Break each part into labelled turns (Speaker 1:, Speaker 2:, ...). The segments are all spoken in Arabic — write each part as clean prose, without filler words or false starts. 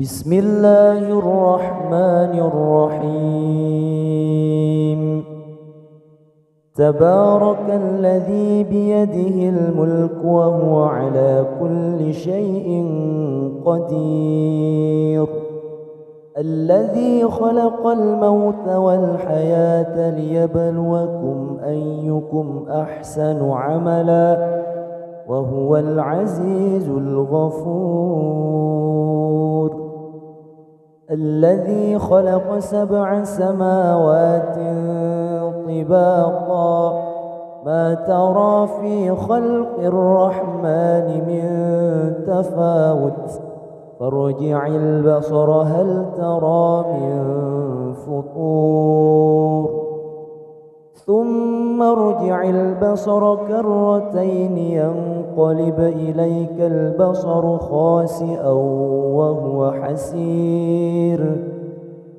Speaker 1: بسم الله الرحمن الرحيم. تبارك الذي بيده الملك وهو على كل شيء قدير، الذي خلق الموت والحياة ليبلوكم أيكم أحسن عملا وهو العزيز الغفور. الذي خلق 7 سماوات طباقا، ما ترى في خلق الرحمن من تفاوت، فارجع البصر هل ترى من فطور، ثم ارجع البصر كرتين ينقلب إليك البصر خاسئا وهو حسير.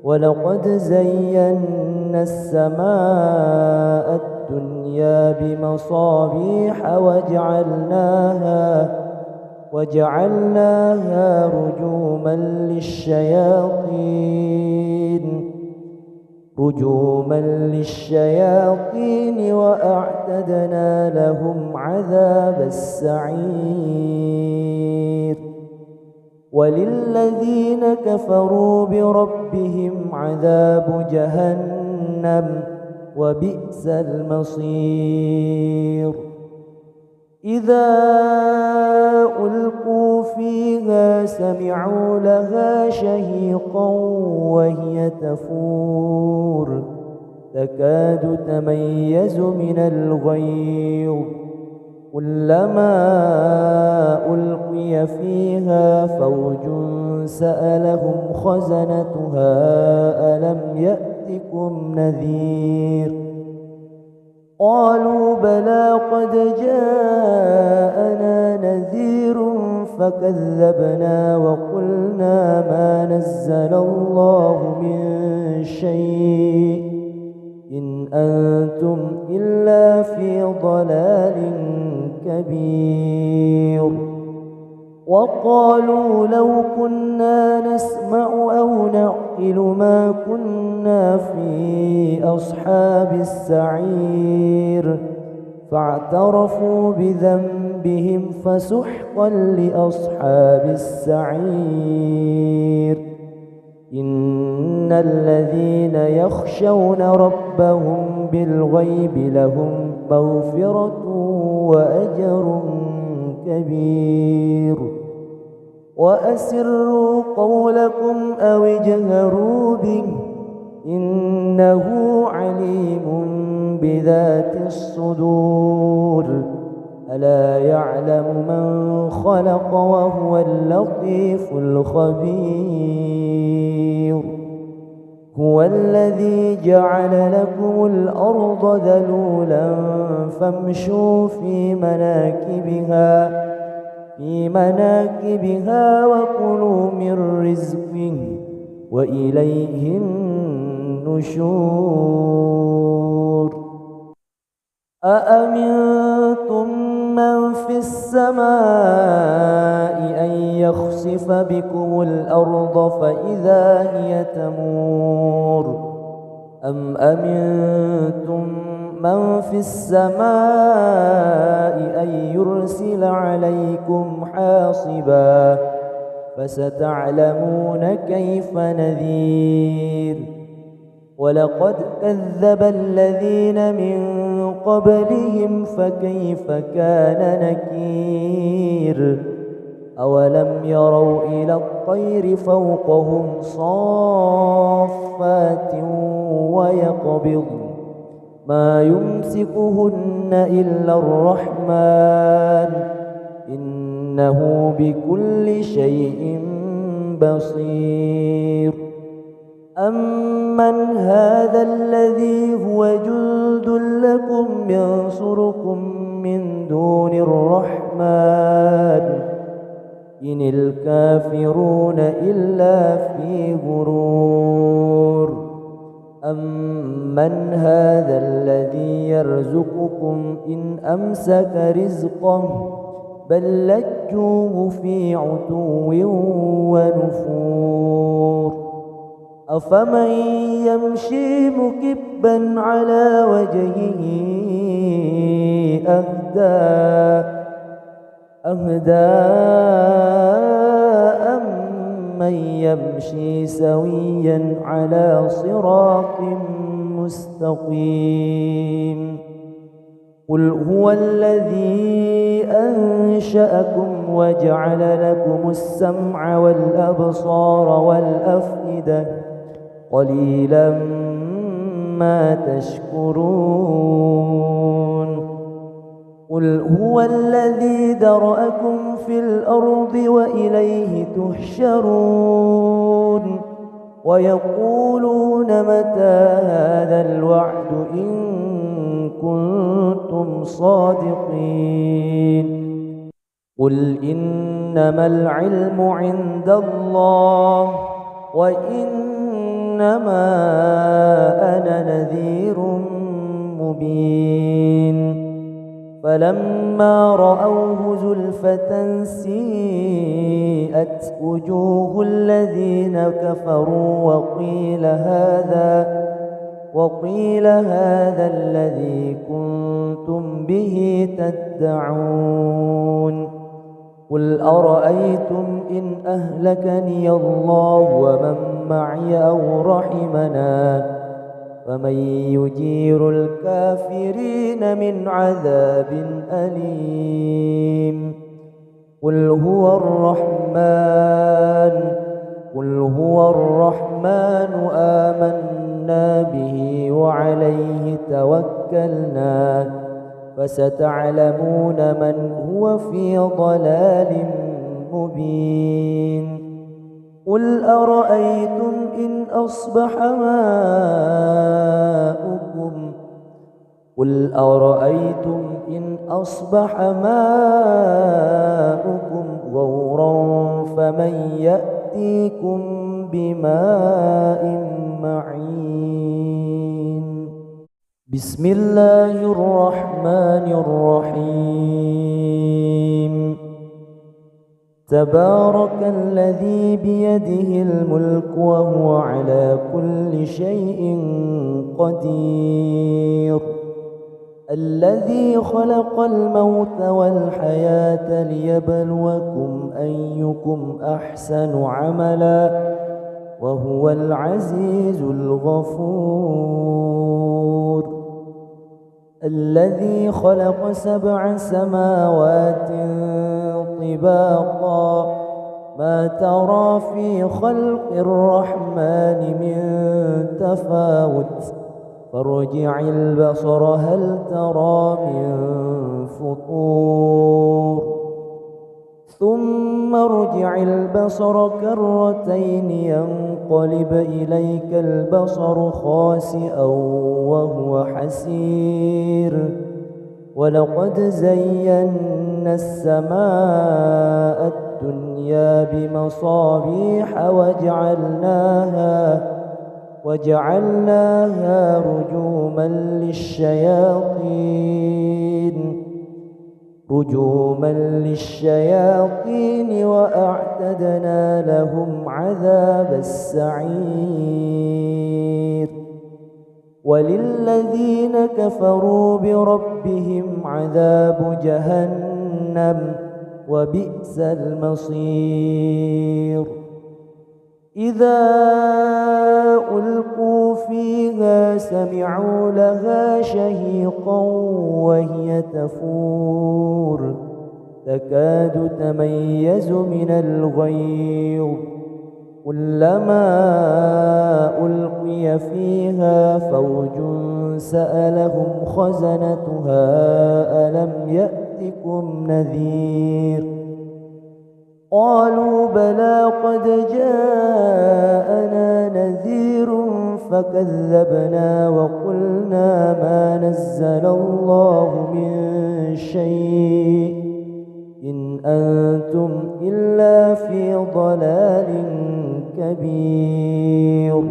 Speaker 1: ولقد زينا السماء الدنيا بمصابيح وجعلناها رجوما للشياطين وأعتدنا لهم عذاب السعير. وللذين كفروا بربهم عذاب جهنم وبئس المصير. إذا ألقوا فيها سمعوا لها شهيقا وهي تفور، تكاد تميز من الغيظ، كلما ألقي فيها فوج سألهم خزنتها ألم يأتكم نذير، قالوا بلى قد جاءنا نذير فكذبنا وقلنا ما نزل الله من شيء إن أنتم إلا في ضلال كبير. وقالوا لو كنا نسمع أو نعقل ما كنا في أصحاب السعير، فاعترفوا بذنبهم فسحقا لأصحاب السعير. إن الذين يخشون ربهم بالغيب لهم مغفرة وأجر كبير. وأسروا قولكم أو اجهروا به إنه عليم بذات الصدور. ألا يعلم من خلق وهو اللطيف الخبير. هو الذي جعل لكم الأرض ذلولا فامشوا في مناكبها وكلوا من رزقه وإليه النشور. أأمنتم من في السماء أن يخسف بكم الأرض فإذا هي تمور، أم أمنتم من في السماء أن يرسل عليكم حاصبا، فستعلمون كيف نذير. ولقد كذب الذين من قبلهم فكيف كان نكير. أولم يروا إلى الطير فوقهم صافات ويقبض ما يمسكهن إلا الرحمن إنه بكل شيء بصير. أمن هذا الذي هو جند لكم ينصركم من دون الرحمن إن الكافرون إلا في غرور. أمن هذا الذي يرزقكم إن أمسك رزقه بل لجوا في عتو ونفور أفمن يمشي مكبا على وجهه أهدى أمن يمشي سويا على صراط مستقيم قل هو الذي أنشأكم وجعل لكم السمع والأبصار والأفئدة قليلا ما تشكرون قل هو الذي ذرأكم في الأرض وإليه تحشرون ويقولون متى هذا الوعد إن كنتم صادقين قل إنما العلم عند الله وإنما أنا نذير مبين فلما رأوه زلفة سيئت وجوه الذين كفروا وقيل هذا الذي كنتم به تدعون قل أرأيتم إن أهلكني الله ومن معي أو رحمنا فمن يجير الكافرين من عذاب أليم قل هو الرحمن آمنا به وعليه توكلنا فستعلمون من هو في ضلال مبين قل أرأيتم إن أصبح ماؤكم غورا فمن يأتيكم بماء معين بسم الله الرحمن الرحيم تبارك الذي بيده الملك وهو على كل شيء قدير الذي خلق الموت والحياة ليبلوكم أيكم أحسن عملا وهو العزيز الغفور الذي خلق 7 سماوات طباقا ما ترى في خلق الرحمن من تفاوت فارجع البصر هل ترى من فطور ثم ارجع البصر كرتين ينقلب إليك البصر خاسئا وهو حسير ولقد زينا السماء الدنيا بمصابيح وجعلناها رجوما للشياطين وأعتدنا لهم عذاب السعير وللذين كفروا بربهم عذاب جهنم وبئس المصير إذا ألقوا فيها سمعوا لها شهيقا وهي تفور تكاد تميز من الغيظ كلما ألقي فيها فوج سألهم خزنتها ألم يأتكم نذير قالوا بلى قد جاءنا نذير فكذبنا وقلنا ما نزل الله من شيء إن أنتم إلا في ضلال كبير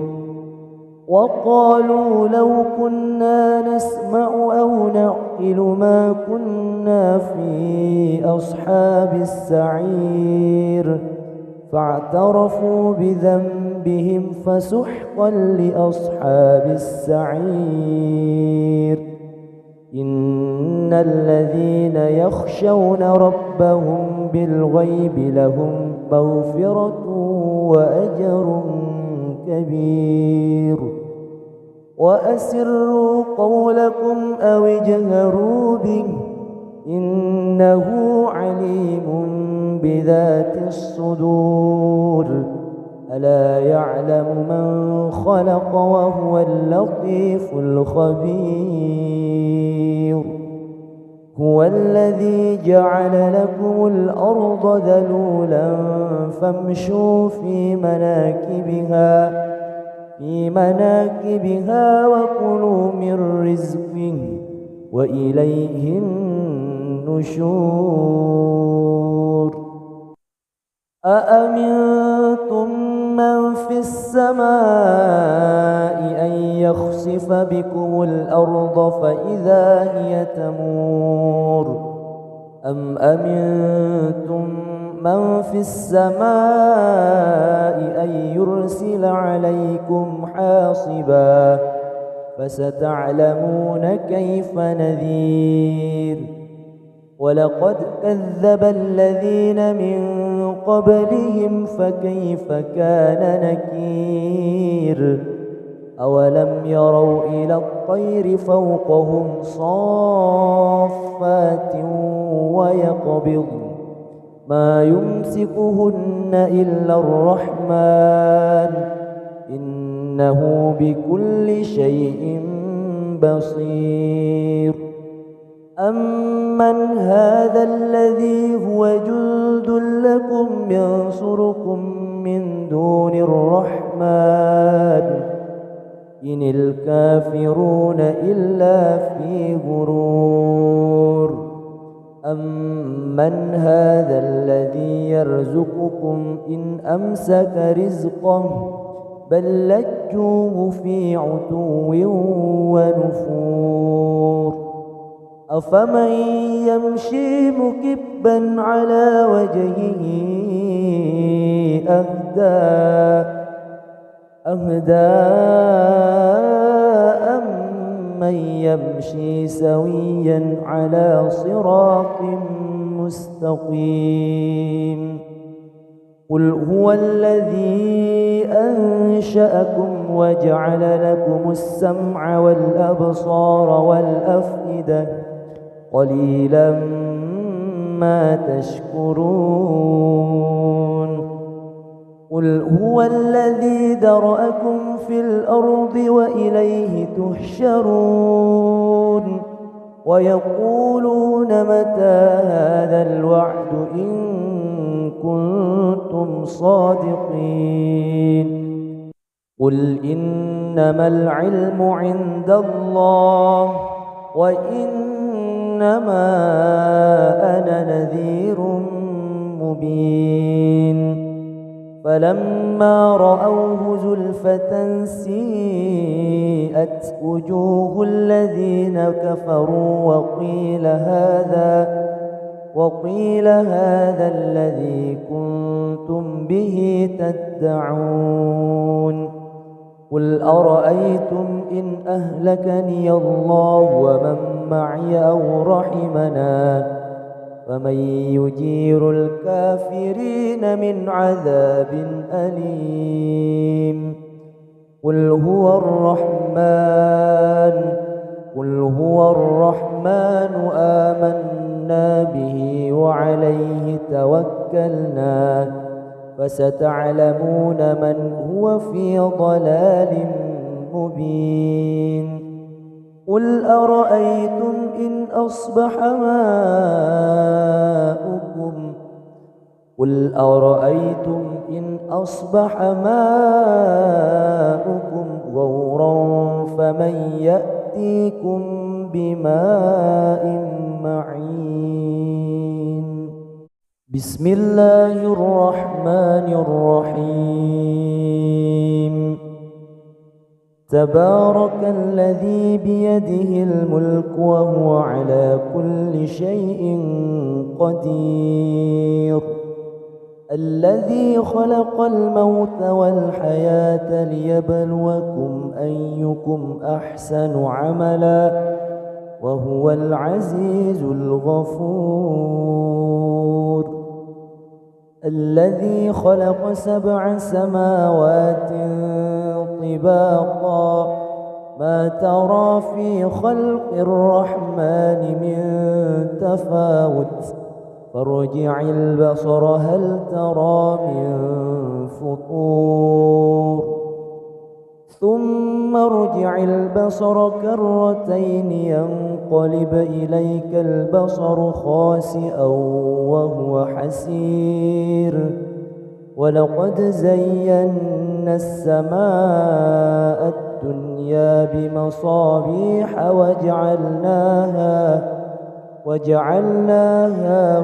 Speaker 1: وقالوا لو كنا نسمع أو نعقل ما كنا في أصحاب السعير فاعترفوا بذنبهم فسحقا لأصحاب السعير إن الذين يخشون ربهم بالغيب لهم مغفرة وأجر كبير وأسروا قولكم أو اجهروا به إنه عليم بذات الصدور ألا يعلم من خلق وهو اللطيف الخبير هو الذي جعل لكم الأرض ذلولا فامشوا في مناكبها وكلوا من رزقه وإليه النشور أأمنتم من في السماء أن يخسف بكم الأرض فإذا هي تمور أم أمنتم من في السماء أن يرسل عليكم حاصبا فستعلمون كيف نذير ولقد كذب الذين من قبلهم فكيف كان نكير أولم يروا إلى الطير فوقهم صافات ويقبض ما يمسكهن إلا الرحمن إنه بكل شيء بصير أمن هذا الذي هو جند لكم ينصركم من دون الرحمن إن الكافرون إلا في غرور أمن هذا الذي يرزقكم إن أمسك رزقه بل لجوه في عتو ونفور أفمن يمشي مكبا على وجهه أهدى أمن يمشي سويا على صراط مستقيم قل هو الذي أنشأكم وجعل لكم السمع والأبصار والأفئدة قليلا ما تشكرون قل هو الذي ذرأكم في الأرض وإليه تحشرون ويقولون متى هذا الوعد إن كنتم صادقين قل إنما العلم عند الله وإنما أنا نذير مبين فلما رأوه زلفة سيئت وجوه الذين كفروا وقيل هذا الذي كنتم به تدعون قل أرأيتم إن أهلكني الله ومن معي أو رحمنا فمن يجير الكافرين من عذاب أليم قل هو الرحمن آمنا به وعليه توكلنا فستعلمون من هو في ضلال مبين قل أرأيتم إن أصبح ماؤكم غورا فمن يأتيكم بماء معين بسم الله الرحمن الرحيم تبارك الذي بيده الملك وهو على كل شيء قدير الذي خلق الموت والحياة ليبلوكم أيكم أحسن عملا وهو العزيز الغفور الذي خلق 7 سماوات طباقا ما ترى في خلق الرحمن من تفاوت فارجع البصر هل ترى من فطور ثم ارجع البصر كرتين ينقلب إليك البصر خاسئا وهو حسير ولقد زينا السماء الدنيا بمصابيح وجعلناها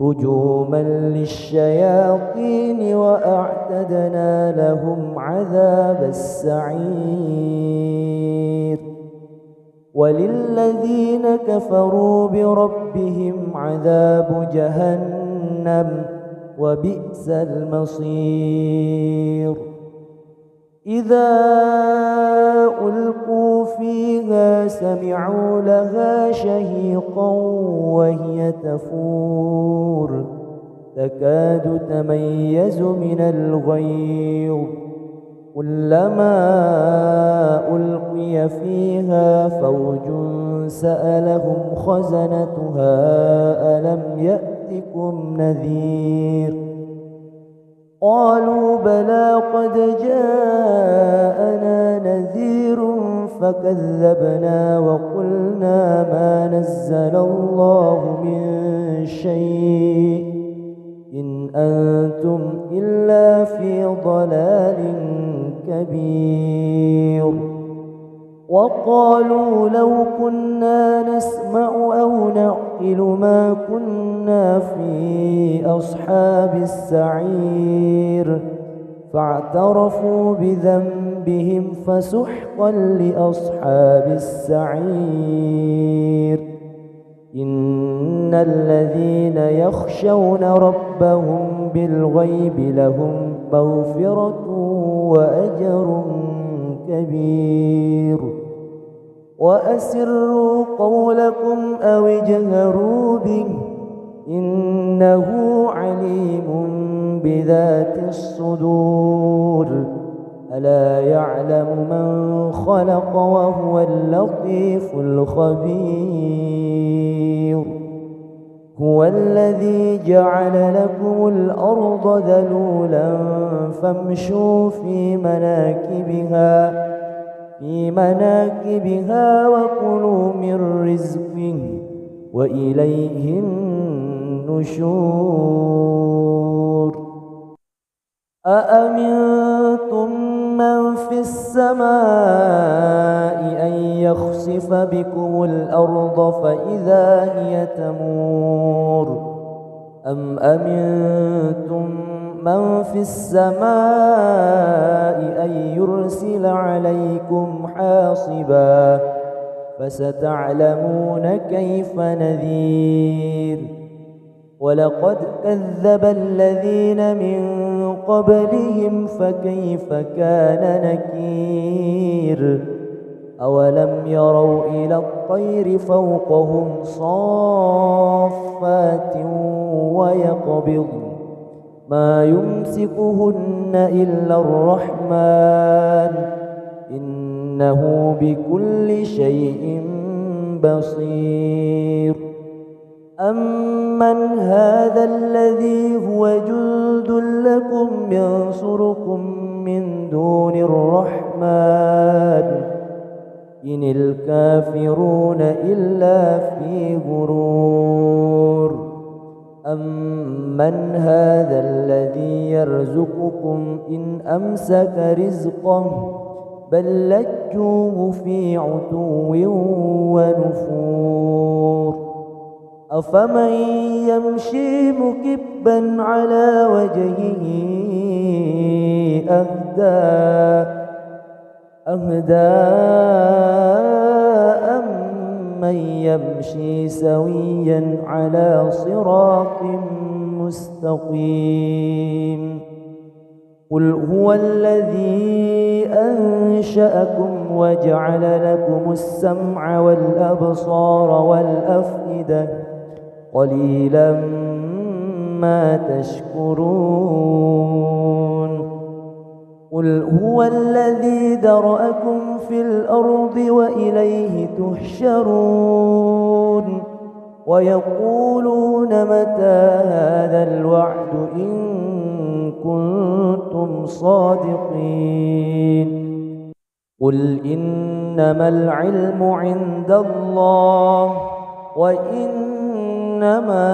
Speaker 1: رجوما للشياطين وأعتدنا لهم عذاب السعير وللذين كفروا بربهم عذاب جهنم وبئس المصير إذا ألقوا فيها سمعوا لها شهيقا وهي تفور تكاد تميز من الغيظ كلما ألقي فيها فوج سألهم خزنتها ألم يأتكم نذير قالوا بلى قد جاءنا نذير فكذبنا وقلنا ما نزل الله من شيء إن أنتم إلا في ضلال كبير وقالوا لو كنا نسمع أو نعقل ما كنا في أصحاب السعير فاعترفوا بذنبهم فسحقا لأصحاب السعير إن الذين يخشون ربهم بالغيب لهم مغفرة وأجر كبير وأسروا قولكم أو اجهروا به إنه عليم بذات الصدور ألا يعلم من خلق وهو اللطيف الخبير هو الذي جعل لكم الأرض ذلولا فامشوا في مناكبها وكلوا من رزقه وإليه النشور أأمنتم من في السماء أن يخسف بكم الأرض فإذا هي تمور أم أمنتم من في السماء أن يرسل عليكم حاصبا فستعلمون كيف نذير ولقد كذب الذين من قبلهم فكيف كان نكير أولم يروا إلى الطير فوقهم صافات ويقبض ما يمسكهن إلا الرحمن إنه بكل شيء بصير أمن هذا الذي هو جند لكم ينصركم من دون الرحمن إن الكافرون إلا في غرور أمن هذا الذي يرزقكم إن أمسك رزقه بل لجوه في عتو ونفور أفمن يمشي مكبا على وجهه أهدى أمن يمشي سويا على صراط مستقيم قل هو الذي أنشأكم وجعل لكم السمع والأبصار والأفئدة قليلا ما تشكرون قل هو الذي ذرأكم في الأرض وإليه تحشرون ويقولون متى هذا الوعد إن كنتم صادقين قل إنما العلم عند الله وإنما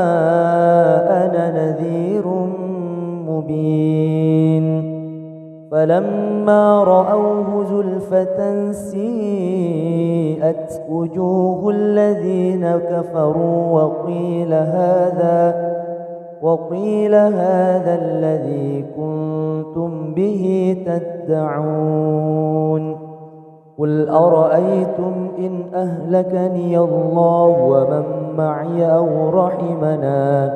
Speaker 1: أنا نذير مبين فلما رأوه زلفة سيئت وجوه الذين كفروا وقيل هذا الذي كنتم به تدعون قل أرأيتم إن أهلكني الله ومن معي أو رحمنا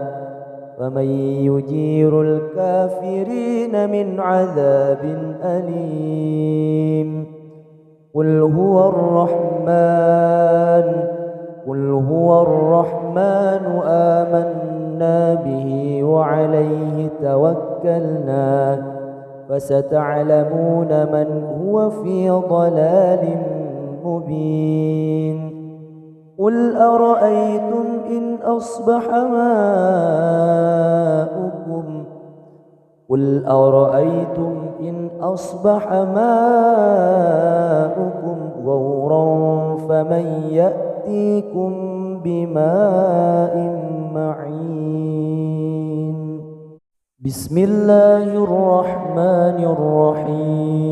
Speaker 1: فمن يجير الكافرين من عذاب أليم قل هو الرحمن آمنا به وعليه توكلنا فستعلمون من هو في ضلال مبين قل أرأيتم إن أصبح ماؤكم غورا فمن يأتيكم بماء معين بسم الله الرحمن الرحيم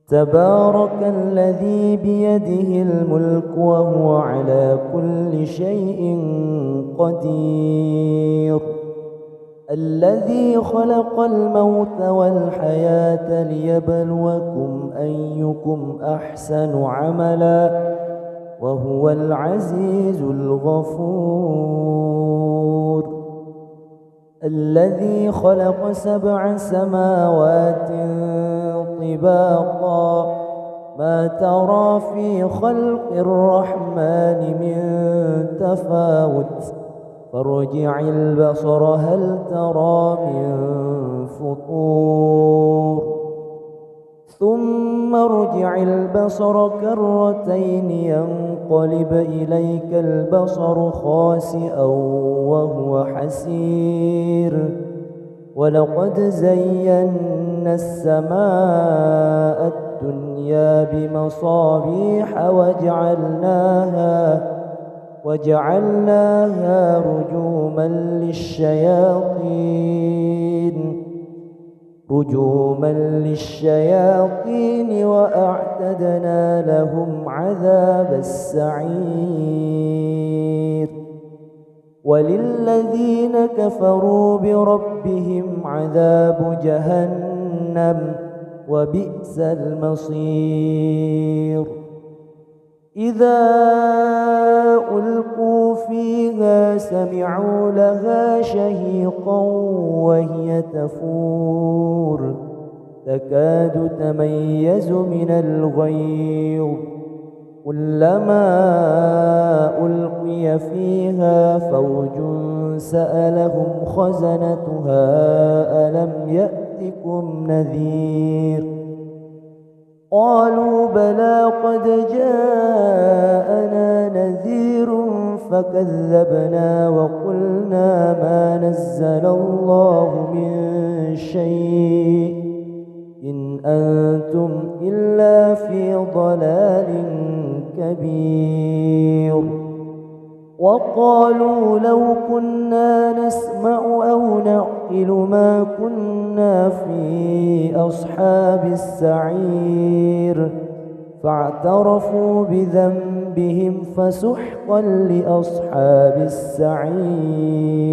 Speaker 1: تبارك الذي بيده الملك وهو على كل شيء قدير الذي خلق الموت والحياة ليبلوكم أيكم أحسن عملا وهو العزيز الغفور الذي خلق 7 سماوات طباقا ما ترى في خلق الرحمن من تفاوت فارجع البصر هل ترى من فطور ثم ارجع البصر كرتين ينقلب إليك البصر خاسئا وهو حسير ولقد زينا السماء الدنيا بمصابيح وجعلناها رجوما للشياطين وأعتدنا لهم عذاب السعير وللذين كفروا بربهم عذاب جهنم وبئس المصير إذا ألقوا فيها سمعوا لها شهيقا وهي تفور تكاد تميز من الغيظ كلما ألقي فيها فوج سألهم خزنتها ألم يأتكم نذير قالوا بلى قد جاءنا نذير فكذبنا وقلنا ما نزل الله من شيء إن أنتم إلا في ضلال كبير وقالوا لو كنا نسمع أو نعقل ما كنا في أصحاب السعير فاعترفوا بذنبهم بهم فسحقا لأصحاب السعير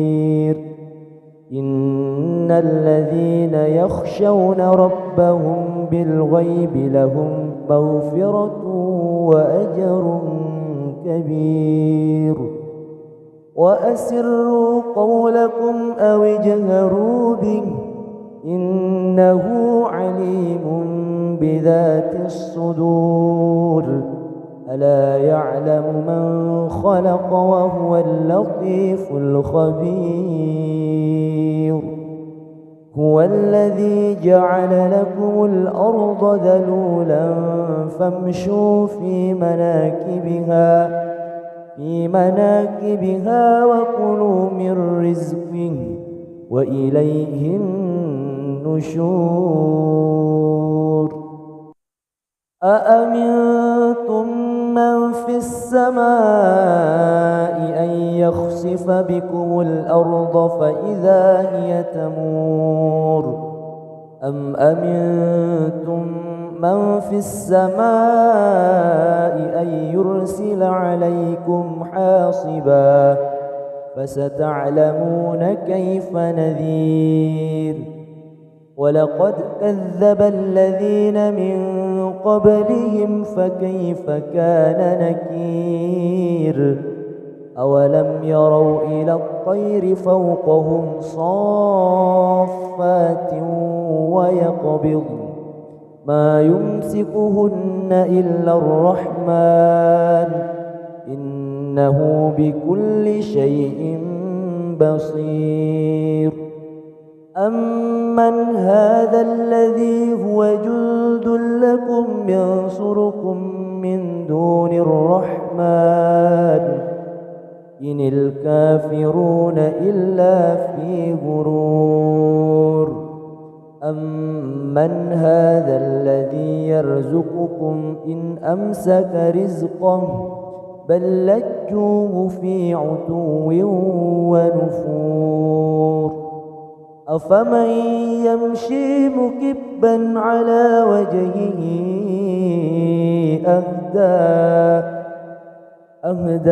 Speaker 1: إن الذين يخشون ربهم بالغيب لهم مغفرة وأجر كبير وأسروا قولكم أو اجهروا به إنه عليم بذات الصدور ألا يعلم من خلق وهو اللطيف الخبير هو الذي جعل لكم الأرض ذلولا فامشوا في مناكبها وكلوا من رزقه وإليه النشور أأمنتم من في السماء أن يخسف بكم الأرض فإذا هي تمور أم أمنتم من في السماء أن يرسل عليكم حاصبا فستعلمون كيف نذير ولقد كذب الذين من قبلهم فكيف كان نكير أولم يروا إلى الطير فوقهم صافات ويقبض ما يمسكهن إلا الرحمن إنه بكل شيء بصير أمن هذا الذي هو جند لكم ينصركم من دون الرحمن إن الكافرون إلا في غرور أمن هذا الذي يرزقكم إن أمسك رزقه بل لجوه في عتو ونفور أفمن يمشي مكبا على وجهه أهدى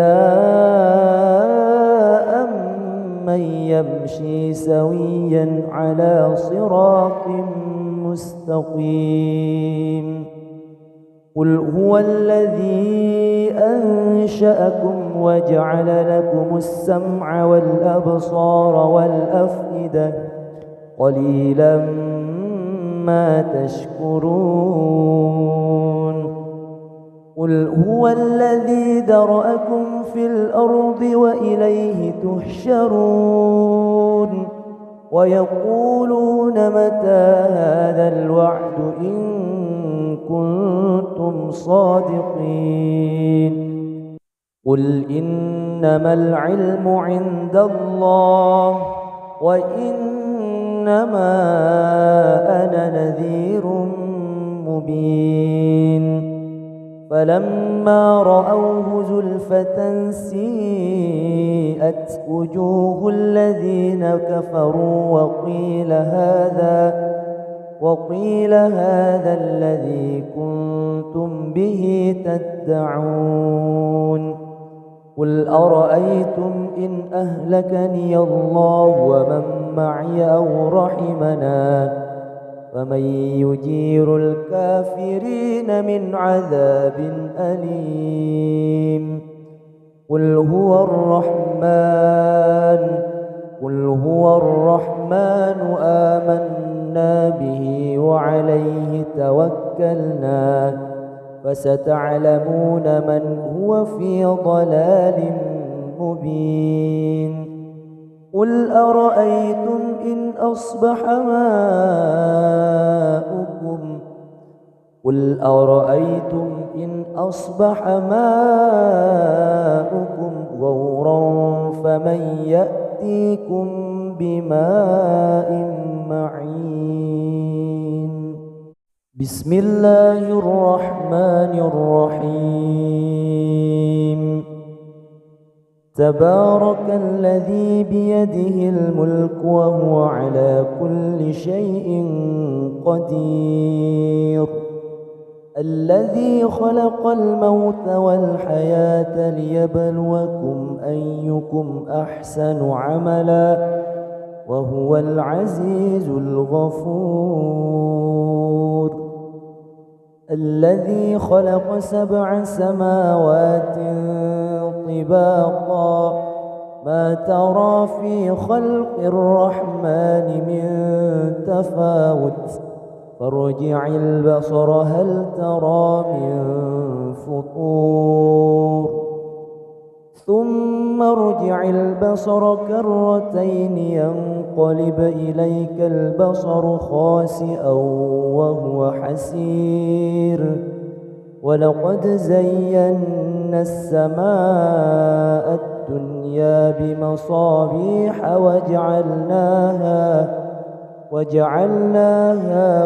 Speaker 1: أمن يمشي سويا على صراط مستقيم قل هو الذي أنشأكم وجعل لكم السمع والأبصار والأفئدة قليلا ما تشكرون قل هو الذي ذرأكم في الأرض وإليه تحشرون ويقولون متى هذا الوعد إن كنتم صادقين قل إنما العلم عند الله وإنما أنا نذير مبين فلما رأوه زلفة سيئت وجوه الذين كفروا وقيل هذا الذي كنتم به تدعون قل أرأيتم إن أهلكني الله ومن معي أو رحمنا فمن يجير الكافرين من عذاب أليم قل هو الرحمن آمنا به وعليه توكلنا فستعلمون من هو في ضلال مبين قل أرأيتم إن أصبح ماؤكم غورا فمن يأتيكم بماء معين بسم الله الرحمن الرحيم تبارك الذي بيده الملك وهو على كل شيء قدير الذي خلق الموت والحياة ليبلوكم أيكم أحسن عملا وهو العزيز الغفور. الذي خلق 7 سماوات طباقا ما ترى في خلق الرحمن من تفاوت فارجع البصر هل ترى من فطور ثم ارجع البصر كرتين ينقلب إليك البصر خاسئا وهو حسير ولقد زينا السماء الدنيا بمصابيح وجعلناها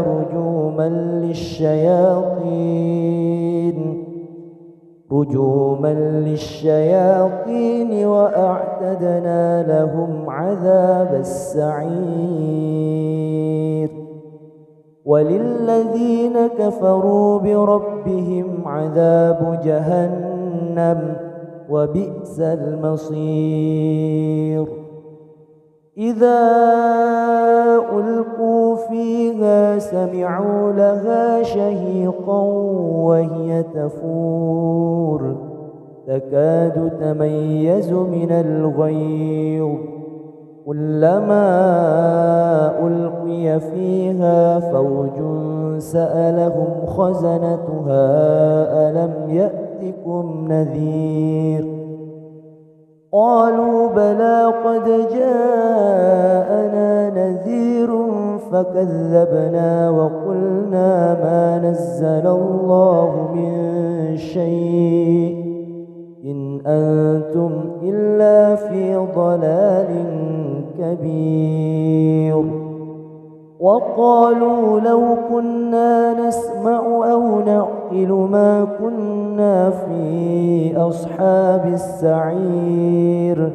Speaker 1: رجوما للشياطين وأعتدنا لهم عذاب السعير. وللذين كفروا بربهم عذاب جهنم وبئس المصير. إذا ألقوا فيها سمعوا لها شهيقا وهي تفور تكاد تميز من الغيظ كلما ألقي فيها فوج سألهم خزنتها ألم يأتكم نذير قالوا بلى قد جاءنا نذير فكذبنا وقلنا ما نزل الله من شيء إن أنتم إلا في ضلال كبير. وقالوا لو كنا نسمع أو نعقل ما كنا في أصحاب السعير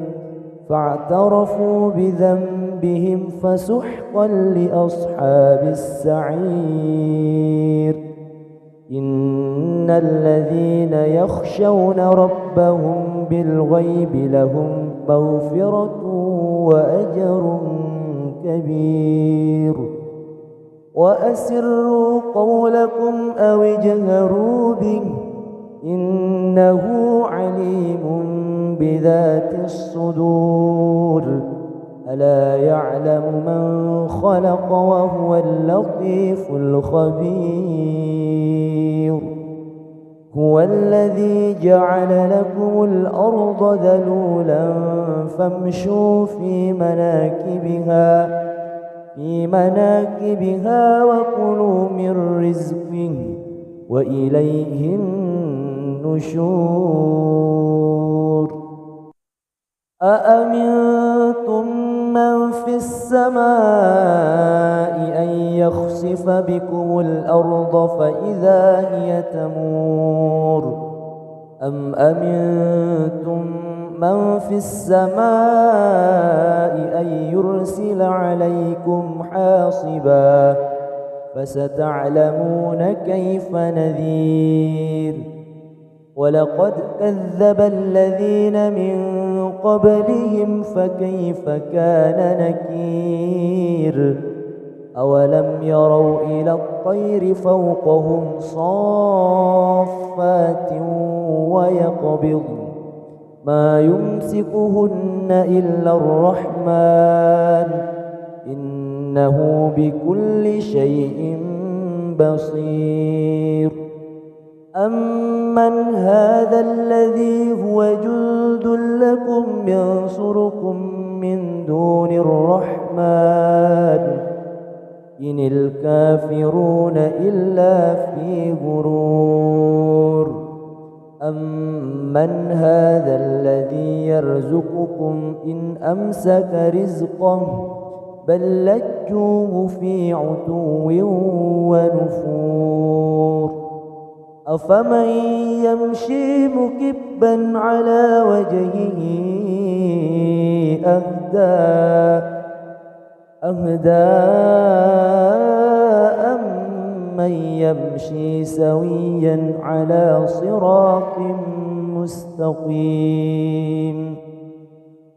Speaker 1: فاعترفوا بذنبهم فسحقا لأصحاب السعير. إن الذين يخشون ربهم بالغيب لهم مغفرة وأجر كبير. وأسروا قولكم أو اجهروا به إنه عليم بذات الصدور. ألا يعلم من خلق وهو اللطيف الخبير. هو الذي جعل لكم الأرض ذلولا فامشوا في مناكبها وكلوا من رزقه وإليه النشور. أأمنتم من في السماء أن يخسف بكم الأرض فإذا هي تمور أم أمنتم من في السماء أن يرسل عليكم حاصبا فستعلمون كيف نذير. ولقد كذب الذين من قبلهم فكيف كان نكير. أولم يروا إلى الطير فوقهم صافات ويقبض ما يمسكهن إلا الرحمن إنه بكل شيء بصير. أمن هذا الذي هو جند لكم ينصركم من دون الرحمن إن الكافرون إلا في غرور. أمن هذا الذي يرزقكم إن أمسك رزقه بل لجوه في عتو ونفور. أفمن يمشي مكبا على وجهه أهدى أم من يمشي سويا على صراط مستقيم.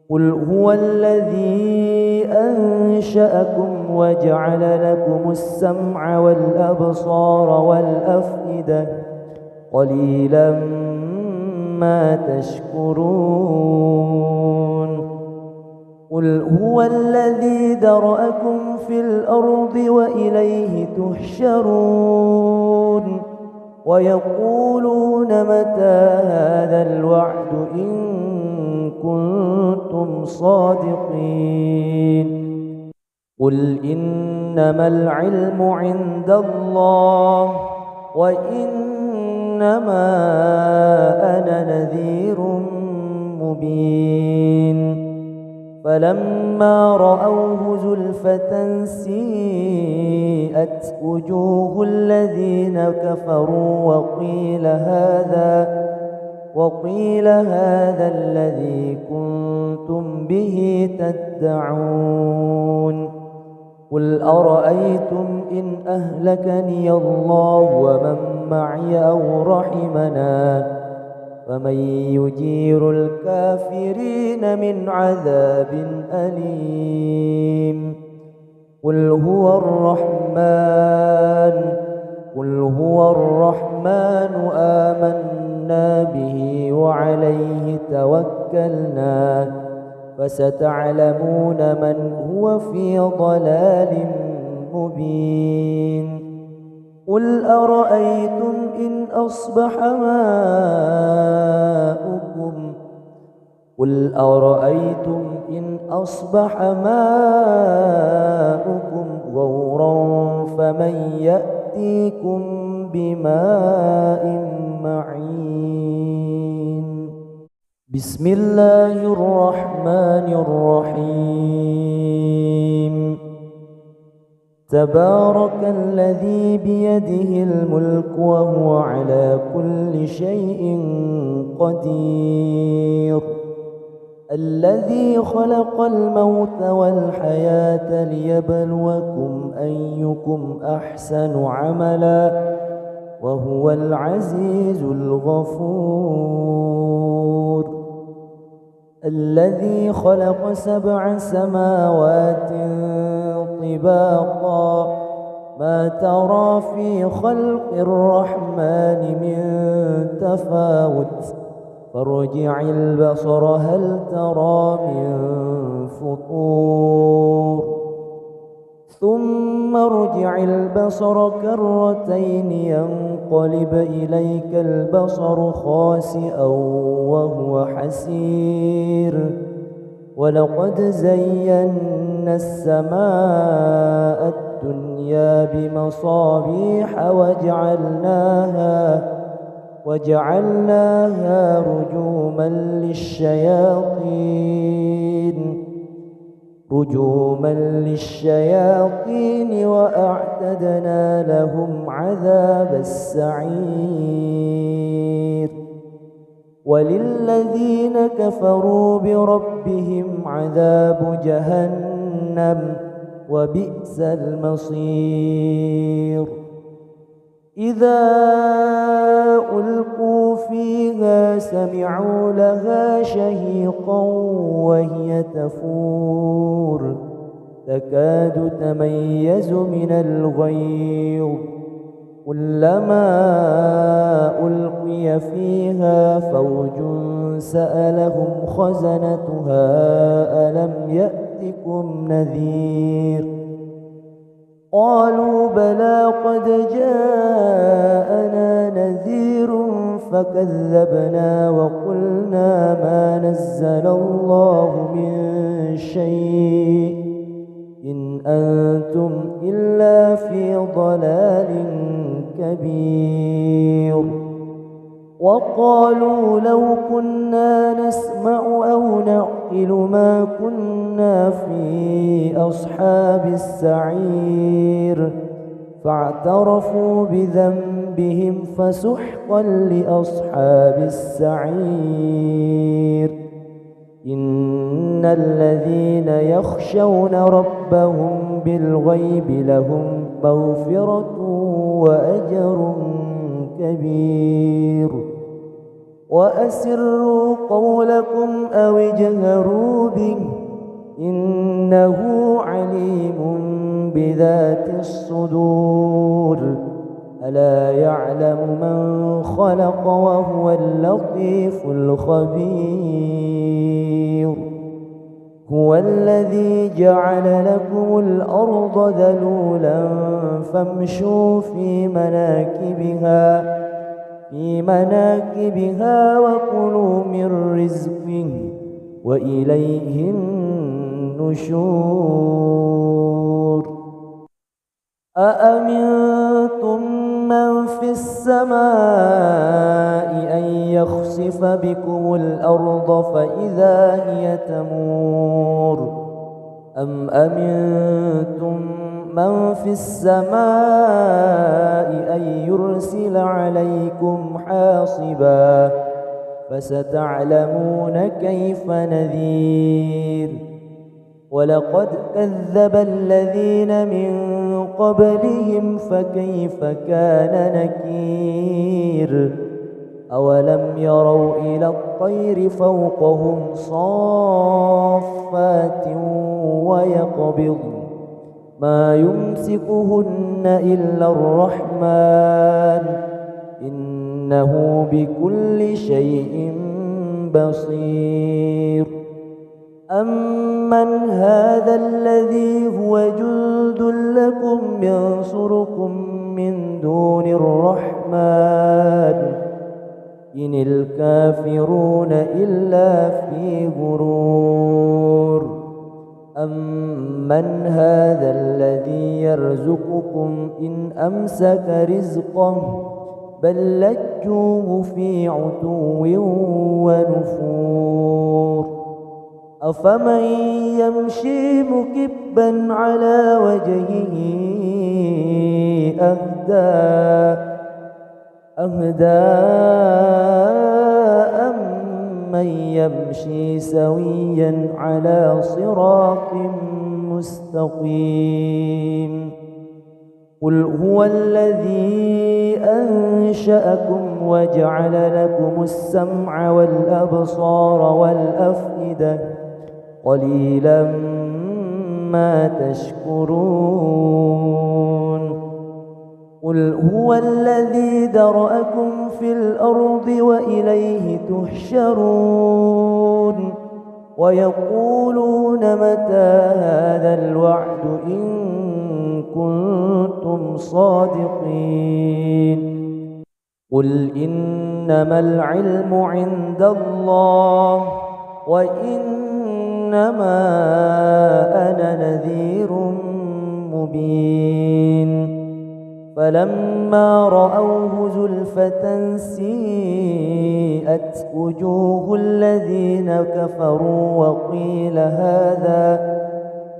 Speaker 1: قل هو الذي أنشأكم وجعل لكم السمع والأبصار والأفئدة قليلا ما تشكرون. قل هو الذي ذرأكم في الأرض وإليه تحشرون. ويقولون متى هذا الوعد إن كنتم صادقين. قل إنما العلم عند الله وإنما أنا نذير مبين. فلما رأوه زلفة سيئت وجوه الذين كفروا وقيل هذا الذي كنتم به تدعون. قل أرأيتم إن أهلكني الله ومن معي أو رحمنا فمن يجير الكافرين من عذاب أليم. قل هو الرحمن آمنا به وعليه توكلنا فستعلمون من هو في ضلال مبين. قل أرأيتم إن أصبح ماؤكم غورا فمن يأتيكم بماء معين. بسم الله الرحمن الرحيم. تبارك الذي بيده الملك وهو على كل شيء قدير. الذي خلق الموت والحياة ليبلوكم أيكم أحسن عملا وهو العزيز الغفور. الذي خلق 7 سماوات طباقا ما ترى في خلق الرحمن من تفاوت فارجع البصر هل ترى من فطور ثم ارجع البصر كرتين ينقلب إليك البصر خاسئا وهو حسير. ولقد زينا السماء الدنيا بمصابيح وجعلناها رجوما للشياطين وأعتدنا لهم عذاب السعير. وللذين كفروا بربهم عذاب جهنم وبئس المصير. إذا ألقوا فيها سمعوا لها شهيقا وهي تفور تكاد تميز من الغيظ. كلما ألقي فيها فوج سألهم خزنتها ألم يأتكم نذير. قالوا بلى قد جاءنا نذير فكذبنا وقلنا ما نزل الله من شيء إن أنتم إلا في ضلال كبير. وقالوا لو كنا نسمع أو نعقل ما كنا في أصحاب السعير فاعترفوا بذنبهم فسحقا لأصحاب السعير. إن الذين يخشون ربهم بالغيب لهم مغفرة وأجر كبير. وأسروا قولكم أو اجهروا به إنه عليم بذات الصدور. ألا يعلم من خلق وهو اللطيف الخبير. هو الذي جعل لكم الأرض ذلولا فامشوا في مناكبها وكلوا من رزقه وإليه النشور. أأمنتم من في السماء أن يخسف بكم الأرض فإذا هي تمور أم أمنتم من في السماء أن يرسل عليكم حاصبا فستعلمون كيف نذير. ولقد كذب الذين من قبلهم فكيف كان نكير. أولم يروا إلى الطير فوقهم صافات ويقبض ما يمسكهن إلا الرحمن إنه بكل شيء بصير. أمن هذا الذي هو جند لكم ينصركم من دون الرحمن إن الكافرون إلا في غرور. أمن هذا الذي يرزقكم إن أمسك رزقه بل لجوه في عتو ونفور. أفمن يمشي مكبا على وجهه أهدى أمن يمشي سويا على صراط مستقيم. قل هو الذي أنشأكم وجعل لكم السمع والأبصار والأفئدة قليلا ما تشكرون. قل هو الذي ذرأكم في الأرض وإليه تحشرون. ويقولون متى هذا الوعد إن كنتم صادقين. قل إنما العلم عند الله وإنما أنا نذير مبين. فلما رأوه زلفة سيئت وجوه الذين كفروا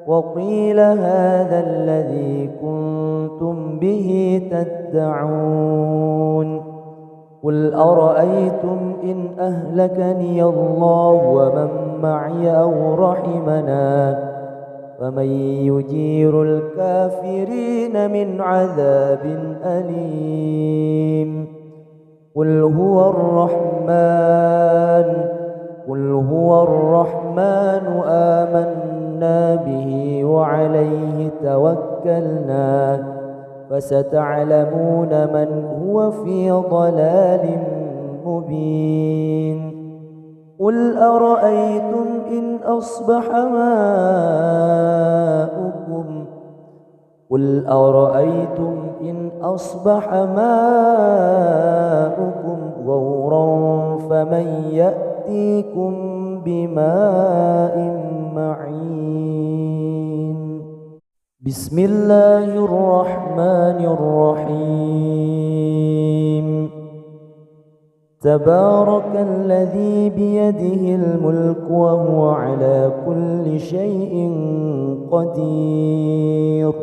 Speaker 1: وقيل هذا الذي كنتم به تدعون. قل أرأيتم إن أهلكني الله ومن معي أو رحمنا فمن يجير الكافرين من عذاب أليم. قل هو الرحمن آمنا به وعليه توكلنا فستعلمون من هو في ضلال مبين. قل أرأيتم إن أصبح ماؤكم غورا فمن يأتيكم بماء معين. بسم الله الرحمن الرحيم. تبارك الذي بيده الملك وهو على كل شيء قدير.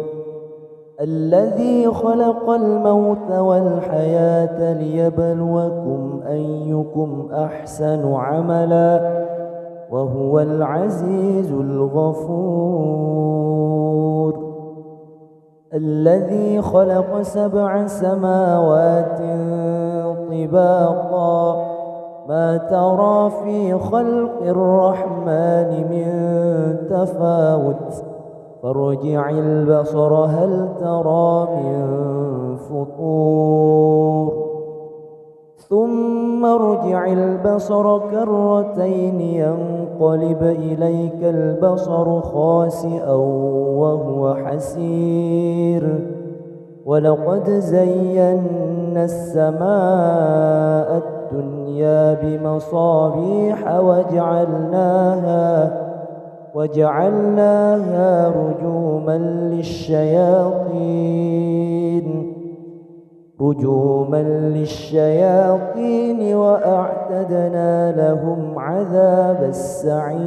Speaker 1: الذي خلق الموت والحياة ليبلوكم أيكم أحسن عملا وهو العزيز الغفور. الذي خلق 7 سماوات طباقا ما ترى في خلق الرحمن من تفاوت فارجع البصر هل ترى من فطور ثم ارجع البصر كرتين ينقلب إليك البصر خاسئا وهو حسير ولقد زينا السماء الدنيا بمصابيح وجعلناها رجوما للشياطين وأعتدنا لهم عذاب السعير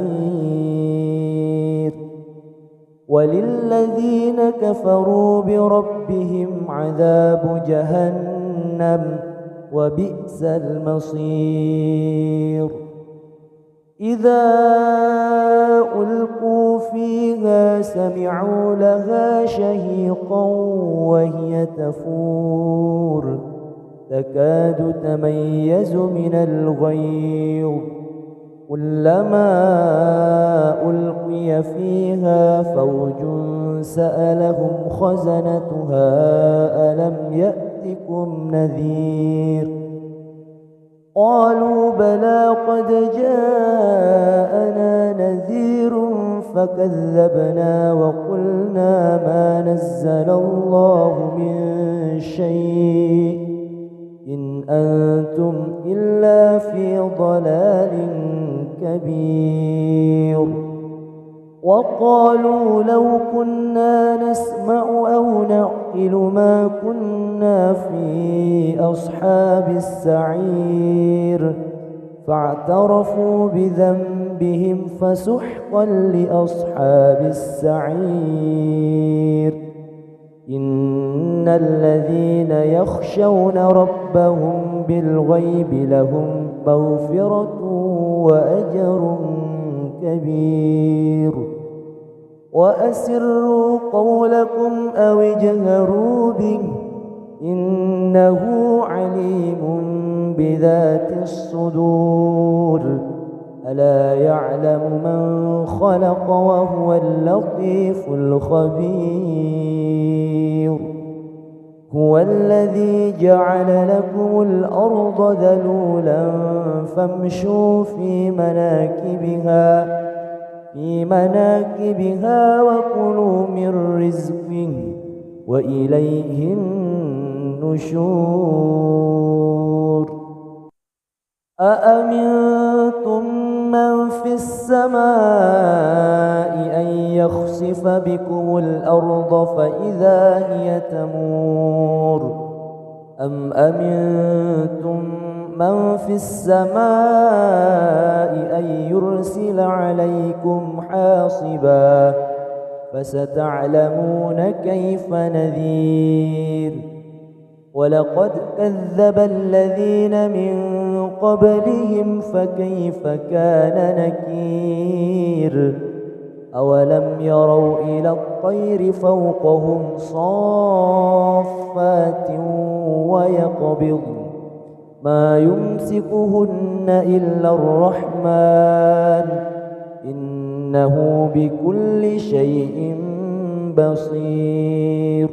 Speaker 1: وللذين كفروا بربهم عذاب جهنم وبئس المصير إذا ألقوا فيها سمعوا لها شهيقا وهي تفور تكاد تميز من الغيظ كلما ألقي فيها فوج سألهم خزنتها ألم يأتكم نذير قالوا بلى قد جاءنا نذير فكذبنا وقلنا ما نزل الله من شيء إن أنتم إلا في ضلال كبير وقالوا لو كنا نسمع أو نعقل ما كنا في أصحاب السعير فاعترفوا بذنبهم فسحقا لأصحاب السعير إن الذين يخشون ربهم بالغيب لهم مغفرة وأجر كبير وأسروا قولكم أو اجهروا به إنه عليم بذات الصدور ألا يعلم من خلق وهو اللطيف الخبير هو الذي جعل لكم الأرض ذلولا فامشوا في مناكبها وكلوا من رزقه وإليه النشور أأمنتم من في السماء أن يخسف بكم الأرض فإذا هي تمور أم أمنتم من في السماء أن يرسل عليكم حاصبا فستعلمون كيف نذير ولقد كذب الذين من قبلهم فكيف كان نكير أولم يروا إلى الطير فوقهم صافات ويقبض ما يمسكهن إلا الرحمن إنه بكل شيء بصير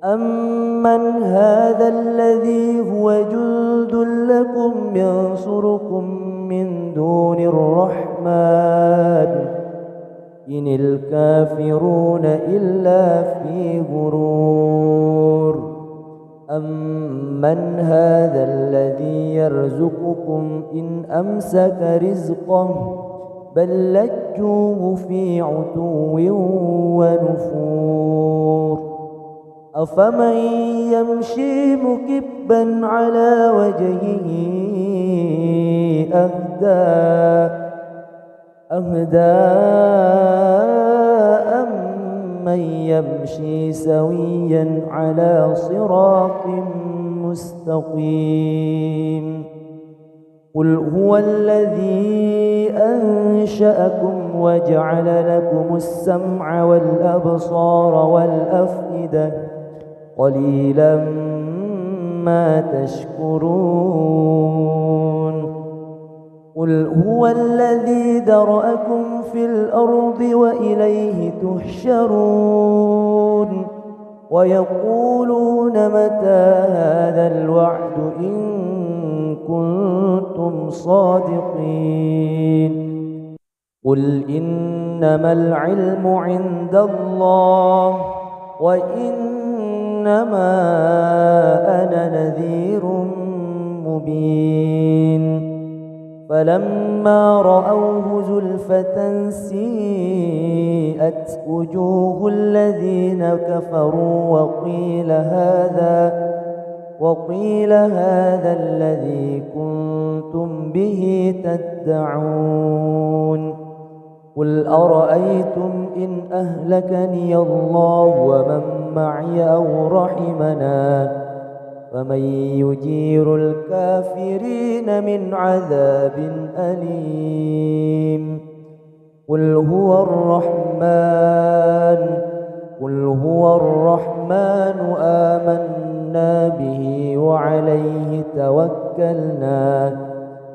Speaker 1: أمن هذا الذي هو جند لكم ينصركم من دون الرحمن إن الكافرون إلا في غرور أمن هذا الذي يرزقكم إن أمسك رزقه بل لجوه في عتو ونفور أفمن يمشي مكبا على وجهه أهدى أمن يمشي سويا على صراط مستقيم قل هو الذي أنشأكم وجعل لكم السمع والأبصار والأفئدة قليلا ما تشكرون قل هو الذي ذرأكم في الأرض وإليه تحشرون ويقولون متى هذا الوعد إن كنتم صادقين قل إنما العلم عند الله وإنما أنا نذير مبين فلما رأوه زلفة سيئت وجوه الذين كفروا وقيل هذا الذي كنتم به تدعون قل أرأيتم إن أهلكني الله ومن معي أو رحمنا فمن يجير الكافرين من عذاب أليم قل هو الرحمن آمنا به وعليه توكلنا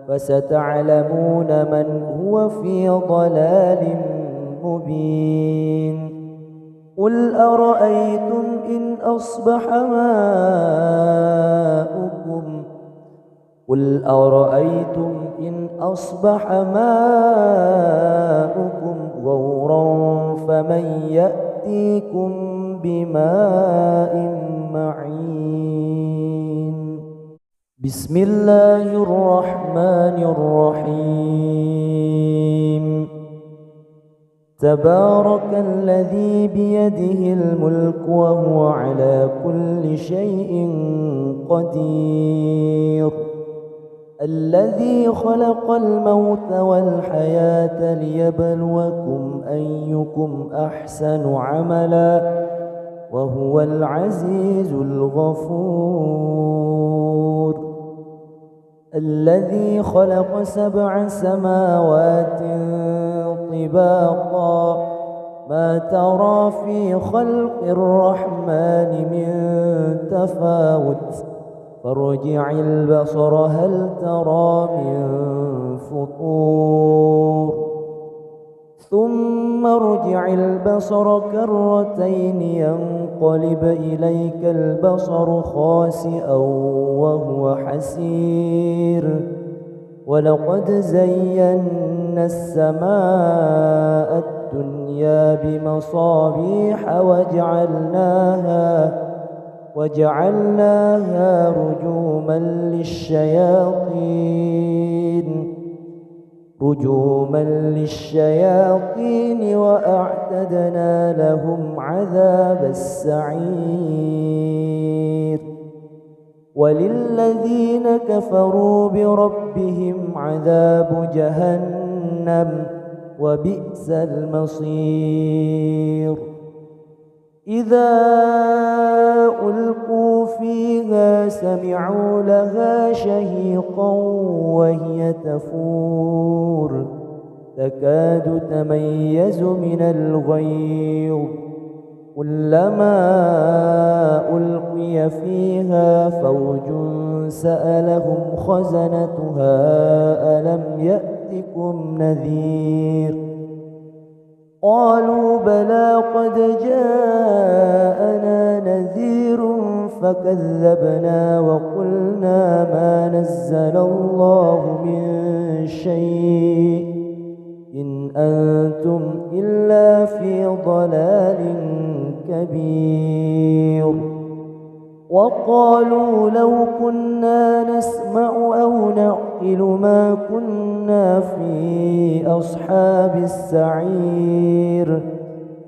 Speaker 1: فستعلمون من هو في ضلال مبين قل أرأيتم إن أصبح ماؤكم غورا فمن يأتيكم بماء معين بسم الله الرحمن الرحيم تبارك الذي بيده الملك وهو على كل شيء قدير الذي خلق الموت والحياة ليبلوكم أيكم أحسن عملا وهو العزيز الغفور الذي خلق 7 سماوات طباقا ما ترى في خلق الرحمن من تفاوت فارجع البصر هل ترى من فطور ثم ارجع البصر كرتين ينقلب إليك البصر خاسئا وهو حسير ولقد زينا السماء الدنيا بمصابيح وجعلناها رجوما للشياطين وأعتدنا لهم عذاب السعير وللذين كفروا بربهم عذاب جهنم وبئس المصير إذا ألقوا فيها سمعوا لها شهيقا وهي تفور تكاد تميز من الغيظ كلما ألقي فيها فوج سألهم خزنتها ألم يأتكم نذير قالوا بلى قد جاءنا نذير فكذبنا وقلنا ما نزل الله من شيء إن أنتم إلا في ضلال كبير وقالوا لو كنا نسمع أو نعقل ما كنا في أصحاب السعير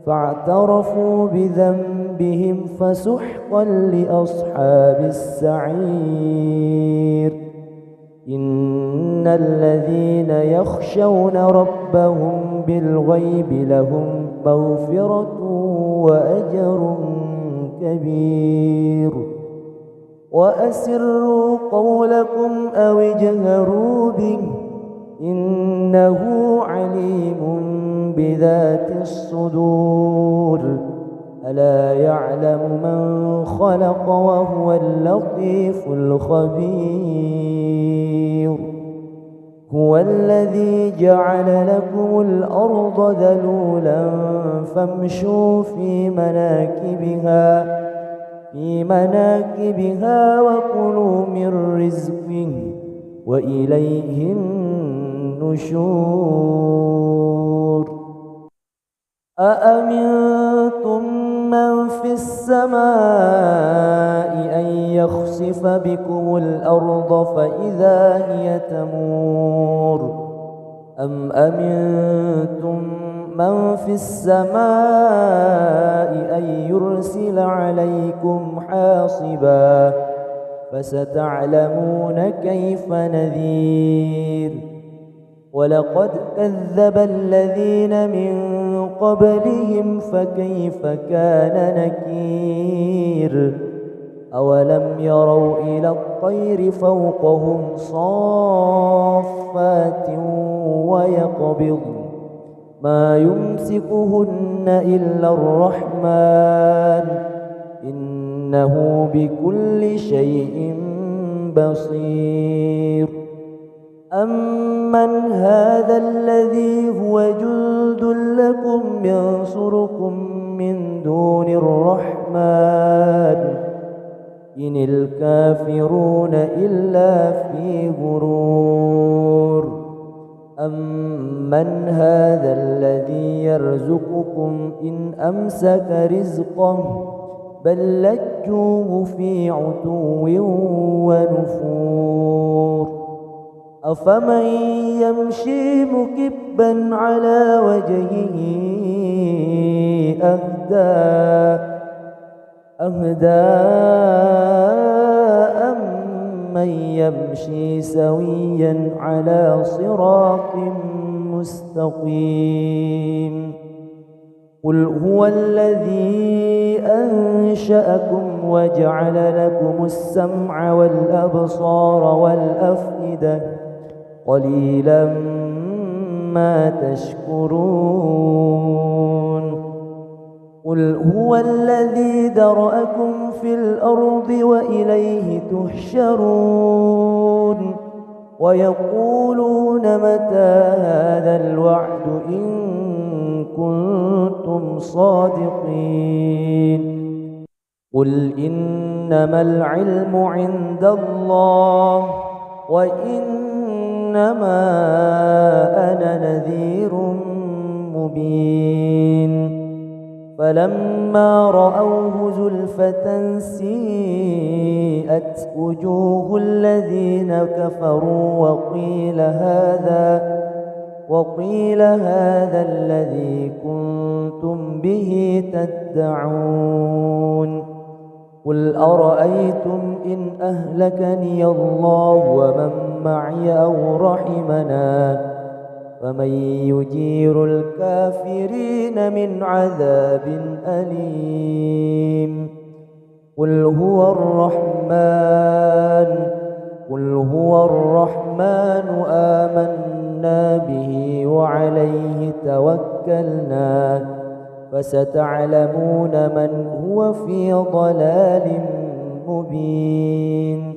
Speaker 1: فاعترفوا بذنبهم فسحقا لأصحاب السعير إن الذين يخشون ربهم بالغيب لهم مغفرة وأجر كبير وأسروا قولكم أو اجهروا به إنه عليم بذات الصدور ألا يعلم من خلق وهو اللطيف الخبير هو الذي جعل لكم الأرض ذلولا فامشوا في مناكبها وكلوا من رزقه وإليه النشور أأمنتم من في السماء أن يخسف بكم الأرض فإذا هي تمور أم أمنتم من في السماء أن يرسل عليكم حاصبا فستعلمون كيف نذير ولقد كذب الذين من قبلهم فكيف كان نكير أولم يروا إلى الطير فوقهم صافات ويقبض ما يمسكهن إلا الرحمن إنه بكل شيء بصير أمن هذا الذي هو جند لكم ينصركم من دون الرحمن إن الكافرون إلا في غرور أمن هذا الذي يرزقكم إن أمسك رزقه بل لجوه في عتو ونفور أفمن يمشي مكبا على وجهه أهدى أمن يمشي سويا على صراط مستقيم قل هو الذي أنشأكم وجعل لكم السمع والأبصار والأفئدة قليلا ما تشكرون قل هو الذي ذرأكم في الأرض وإليه تحشرون ويقولون متى هذا الوعد إن كنتم صادقين قل إنما العلم عند الله وإنما أنا نذير مبين فلما رأوه زلفة سيئت وجوه الذين كفروا وقيل هذا الذي كنتم به تدعون قل أرأيتم إن أهلكني الله ومن معي أو رحمنا فمن يجير الكافرين من عذاب أليم قل هو الرحمن آمنا به وعليه توكلنا فستعلمون من هو في ضلال مبين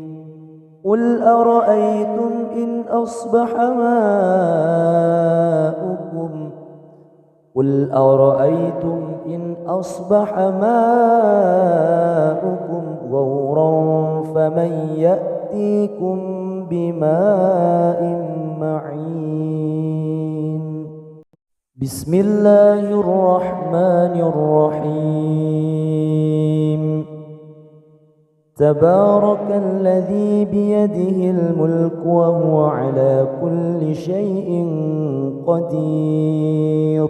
Speaker 1: قل أرأيتم إن أصبح ماؤكم غورا فمن يأتيكم بماء معين بسم الله الرحمن الرحيم تبارك الذي بيده الملك وهو على كل شيء قدير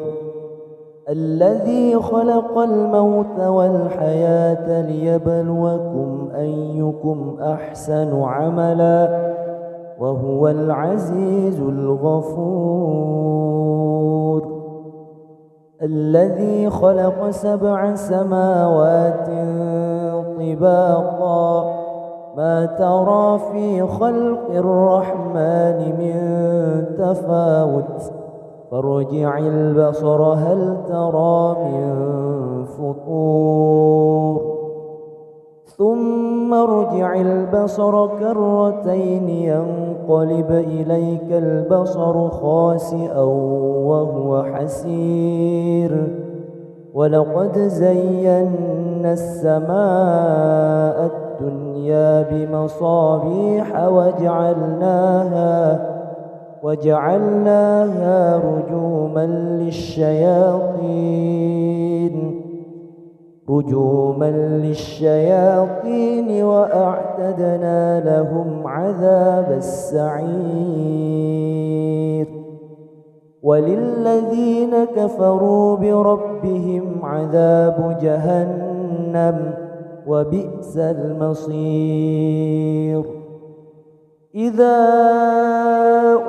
Speaker 1: الذي خلق الموت والحياة ليبلوكم أيكم أحسن عملا وهو العزيز الغفور الذي خلق 7 سماوات طباقا ما ترى في خلق الرحمن من تفاوت فارجع البصر هل ترى من فطور ثم ارجع البصر كرتين ينقلب إليك البصر خاسئا وهو حسير ولقد زينا السماء الدنيا بمصابيح وجعلناها رجوما للشياطين وأعتدنا لهم عذاب السعير وللذين كفروا بربهم عذاب جهنم وبئس المصير إذا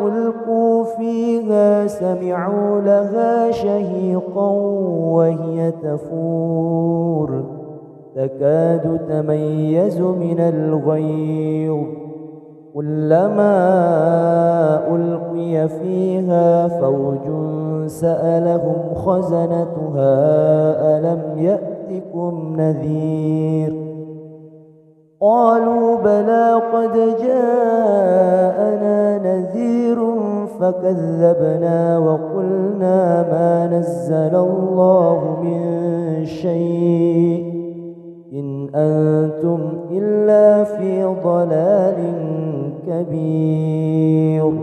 Speaker 1: ألقوا فيها سمعوا لها شهيقا وهي تفور تكاد تميز من الغيظ كلما ألقي فيها فوج سألهم خزنتها ألم يأتكم نذير قالوا بلى قد جاءنا نذير فكذبنا وقلنا ما نزل الله من شيء إن أنتم إلا في ضلال كبير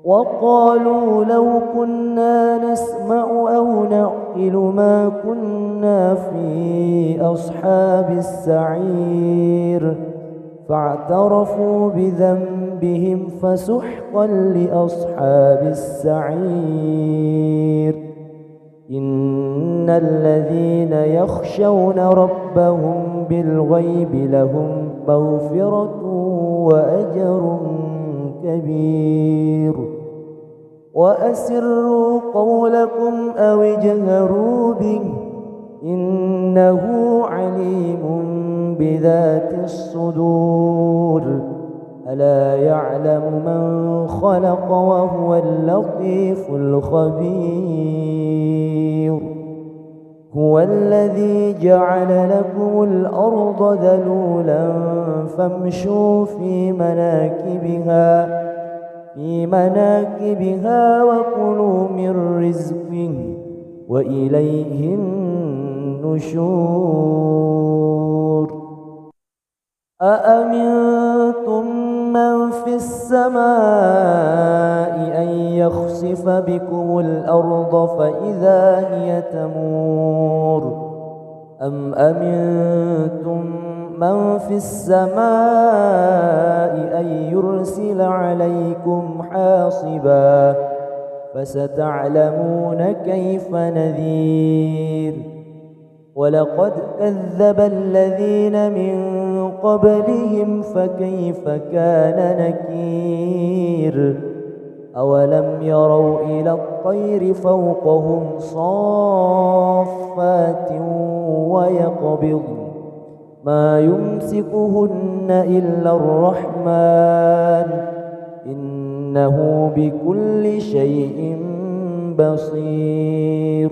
Speaker 1: وقالوا لو كنا نسمع أو نعقل ما كنا في أصحاب السعير فاعترفوا بذنبهم فسحقا لأصحاب السعير إن الذين يخشون ربهم بالغيب لهم مغفرة وأجر كبير وأسروا قولكم أو اجهروا به إنه عليم بذات الصدور ألا يعلم من خلق وهو اللطيف الخبير هو الذي جعل لكم الأرض ذلولا فامشوا في مناكبها وكلوا من رزقه وإليه النشور أأمنتم من في السماء أن يخسف بكم الأرض فإذا هي تمور أم أمنتم من في السماء أن يرسل عليكم حاصبا فستعلمون كيف نذير ولقد كذب الذين من قبلهم فكيف كان نكير أولم يروا إلى الطير فوقهم صافات ويقبض ما يمسكهن إلا الرحمن إنه بكل شيء بصير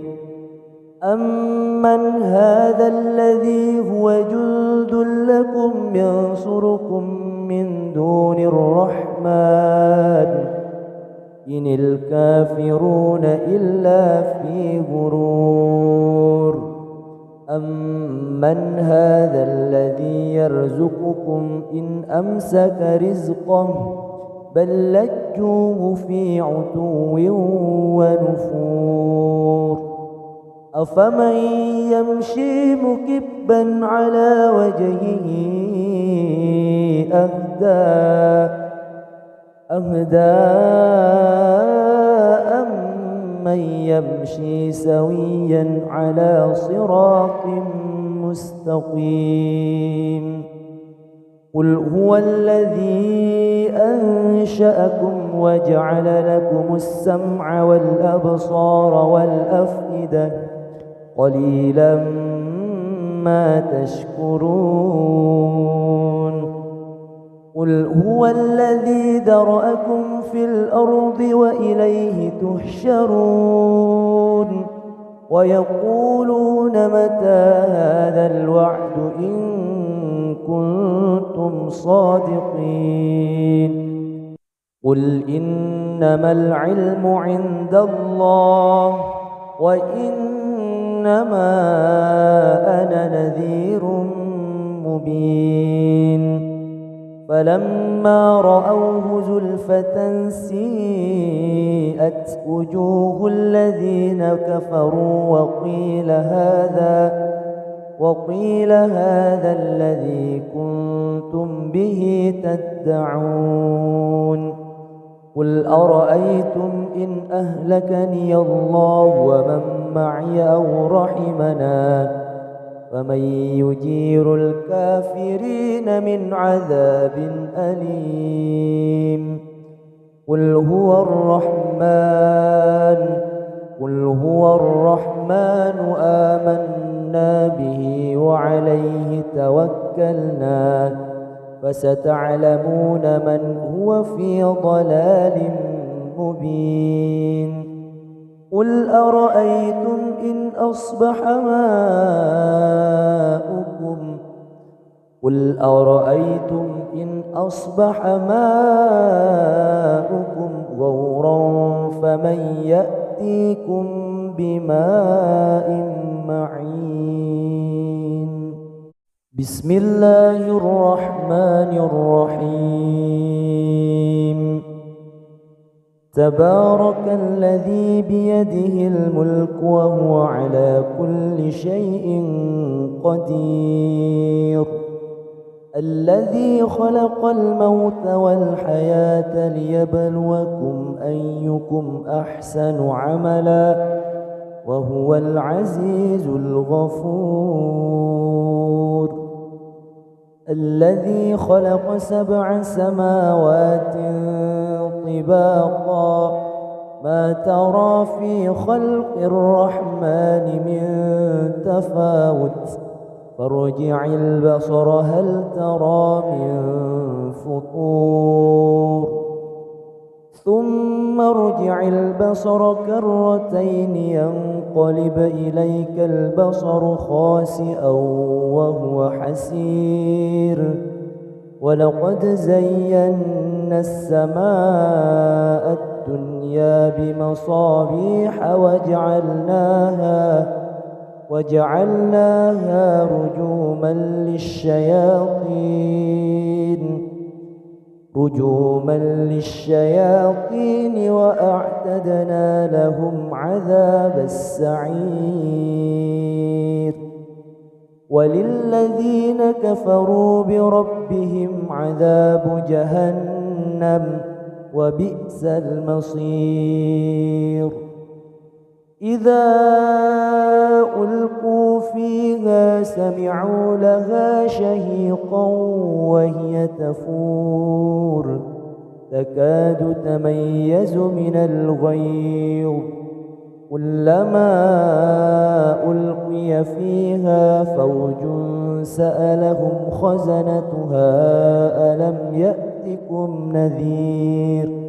Speaker 1: أمن هذا الذي هو جند لكم ينصركم من دون الرحمن إن الكافرون إلا في غرور أمن هذا الذي يرزقكم إن أمسك رزقه بل لجوه في عتو ونفور أفمن يمشي مكبا على وجهه أهدى أمن يمشي سويا على صراط مستقيم قل هو الذي أنشأكم وجعل لكم السمع والأبصار والأفئدة قليلا ما تشكرون قل هو الذي ذرأكم في الأرض وإليه تحشرون ويقولون متى هذا الوعد إن كنتم صادقين قل إنما العلم عند الله وإنما أنا نذير مبين فلما رأوه زلفة سيئت وجوه الذين كفروا وقيل هذا الذي كنتم به تدعون قل أرأيتم إن أهلكني الله ومن معي أو رحمنا فمن يجير الكافرين من عذاب أليم قل هو الرحمن آمنا به وعليه توكلنا فستعلمون من هو في ضلال مبين قل أرأيتم إن أصبح ماؤكم غورا فمن يأتيكم بماء معين بسم الله الرحمن الرحيم تبارك الذي بيده الملك وهو على كل شيء قدير الذي خلق الموت والحياة ليبلوكم أيكم أحسن عملا وهو العزيز الغفور الذي خلق 7 سماوات طباقا ما ترى في خلق الرحمن من تفاوت فارجع البصر هل ترى من فطور ثم ارجع البصر كرتين ينقلب إليك البصر خاسئا وهو حسير ولقد زينا السماء الدنيا بمصابيح وجعلناها رجوما للشياطين وأعتدنا لهم عذاب السعير وللذين كفروا بربهم عذاب جهنم وبئس المصير إذا ألقوا فيها سمعوا لها شهيقا وهي تفور تكاد تميز من الغيظ كلما ألقي فيها فوج سألهم خزنتها ألم يأتكم نذير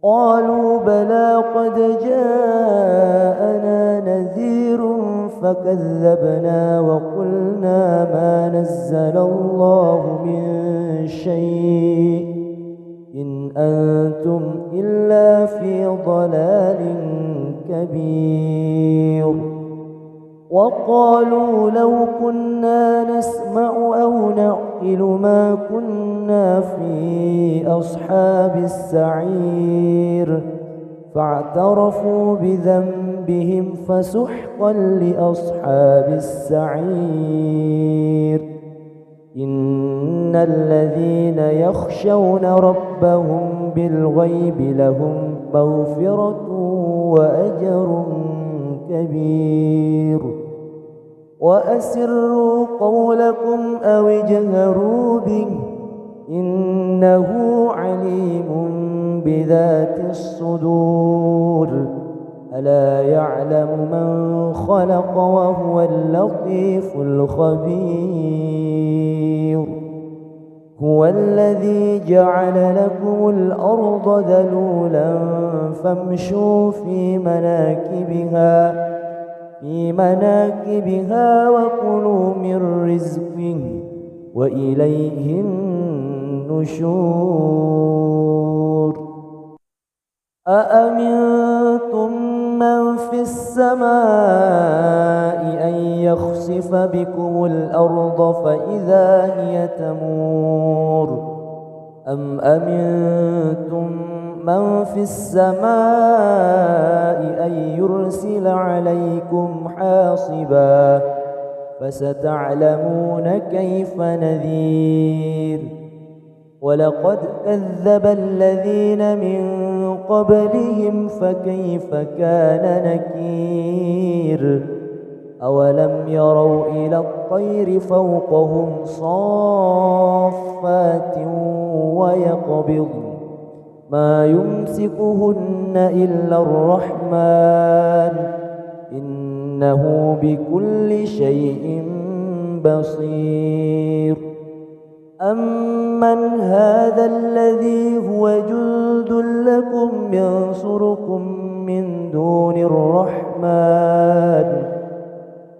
Speaker 1: قالوا بلى قد جاءنا نذير فكذبنا وقلنا ما نزل الله من شيء إن أنتم إلا في ضلال كبير وقالوا لو كنا نسمع أو نعقل ما كنا في أصحاب السعير فاعترفوا بذنبهم فسحقا لأصحاب السعير إن الذين يخشون ربهم بالغيب لهم مغفرة وأجر كبير وأسروا قولكم أو اجهروا به إنه عليم بذات الصدور ألا يعلم من خلق وهو اللطيف الخبير هو الذي جعل لكم الأرض ذلولا فامشوا في مناكبها وكلوا من رزقه وإليه النشور أأمنتم من في السماء أن يخسف بكم الأرض فإذا هي تمور أم أمنتم من في السماء أن يرسل عليكم حاصبا فستعلمون كيف نذير ولقد كذب الذين من قبلهم فكيف كان نكير أولم يروا إلى الطير فوقهم صافات ويقبض ما يمسكهن إلا الرحمن إنه بكل شيء بصير أمن هذا الذي هو جند لكم ينصركم من دون الرحمن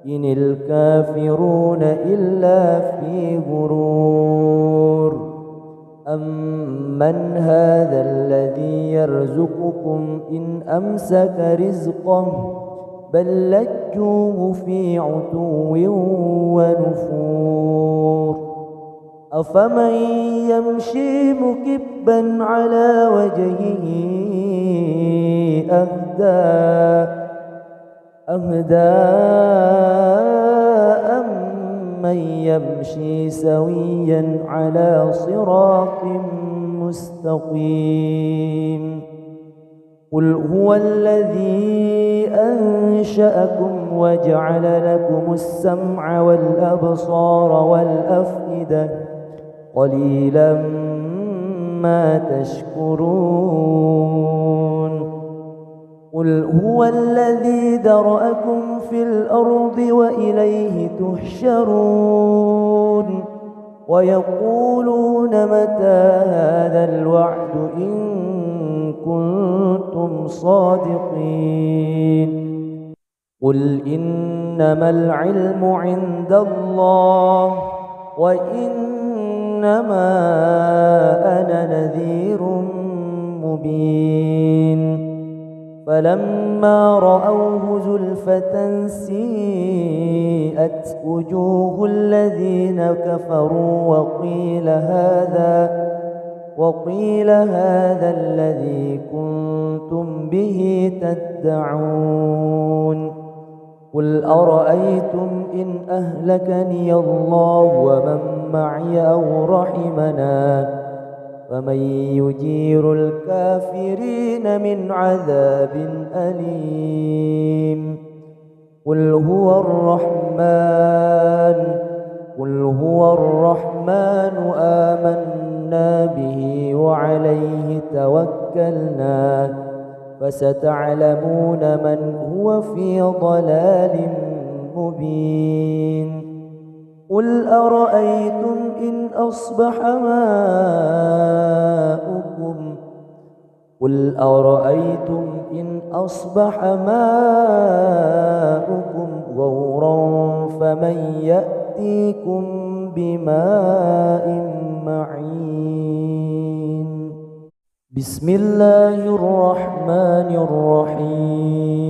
Speaker 1: إن الكافرون إلا في غرور أمن هذا الذي يرزقكم إن أمسك رزقه بل لجوه في عتو ونفور أفمن يمشي مكبا على وجهه أهدى أمن يمشي سويا على صراط مستقيم قل هو الذي أنشأكم وجعل لكم السمع والأبصار والأفئدة قليلا ما تشكرون قل هو الذي ذرأكم في الأرض وإليه تحشرون ويقولون متى هذا الوعد إن كنتم صادقين قل إنما العلم عند الله وإنما أنا نذير مبين فلما رأوه زلفة سيئت وجوه الذين كفروا وقيل هذا الذي كنتم به تدعون قل أرأيتم إن أهلكني الله ومن معي أو رحمنا فمن يجير الكافرين من عذاب أليم قل هو الرحمن آمنا به وعليه توكلنا فستعلمون من هو في ضلال مبين قل أرأيتم إن أصبح ماؤكم غورا فمن يأتيكم بماء معين بسم الله الرحمن الرحيم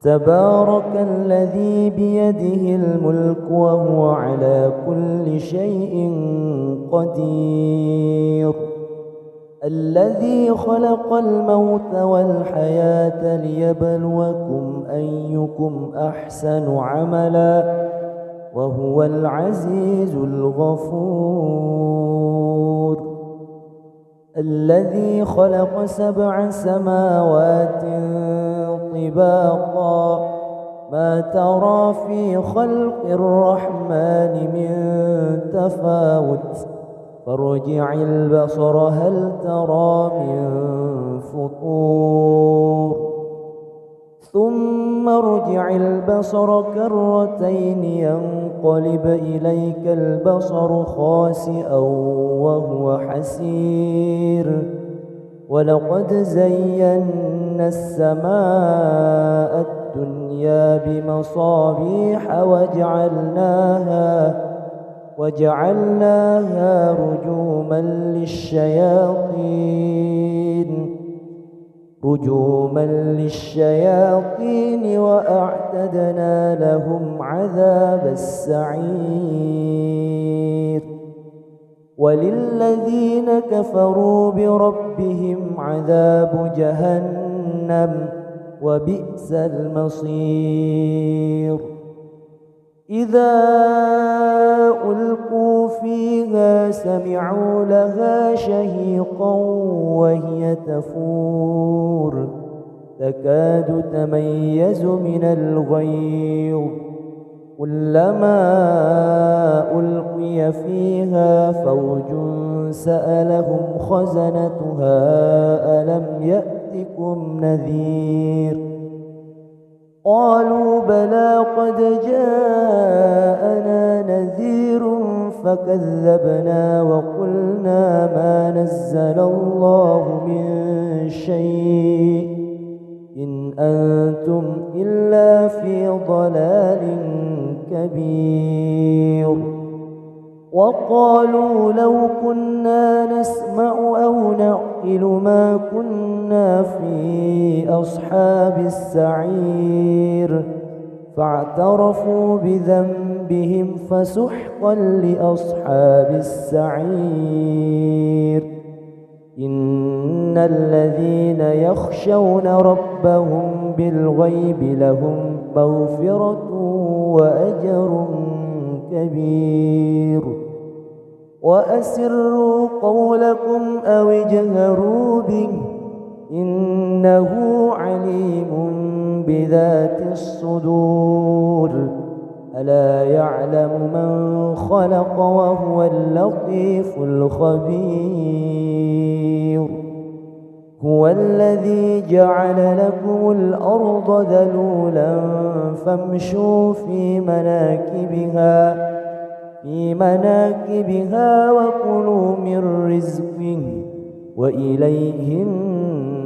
Speaker 1: تبارك الذي بيده الملك وهو على كل شيء قدير الذي خلق الموت والحياة ليبلوكم أيكم أحسن عملا وهو العزيز الغفور الذي خلق 7 سماوات طباقا ما ترى في خلق الرحمن من تفاوت فارجع البصر هل ترى من فطور ثم ارجع البصر كرتين ينقلب إليك البصر خاسئا وهو حسير ولقد زينا السماء الدنيا بمصابيح وجعلناها رجوما للشياطين وأعتدنا لهم عذاب السعير وللذين كفروا بربهم عذاب جهنم وبئس المصير إذا ألقوا فيها سمعوا لها شهيقا وهي تفور تكاد تميز من الغيظ كلما ألقي فيها فوج سألهم خزنتها ألم يأتكم نذير قالوا بلى قد جاءنا نذير فكذبنا وقلنا ما نزل الله من شيء إن أنتم إلا في ضلال كبير وقالوا لو كنا نسمع أو نعقل ما كنا في أصحاب السعير فاعترفوا بذنبهم فسحقا لأصحاب السعير إن الذين يخشون ربهم بالغيب لهم مغفرة وأجر كبير وأسروا قولكم أو اجهروا به إنه عليم بذات الصدور ألا يعلم من خلق وهو اللطيف الخبير هو الذي جعل لكم الأرض ذلولا فامشوا في مناكبها وكلوا من رزقه وإليه النشور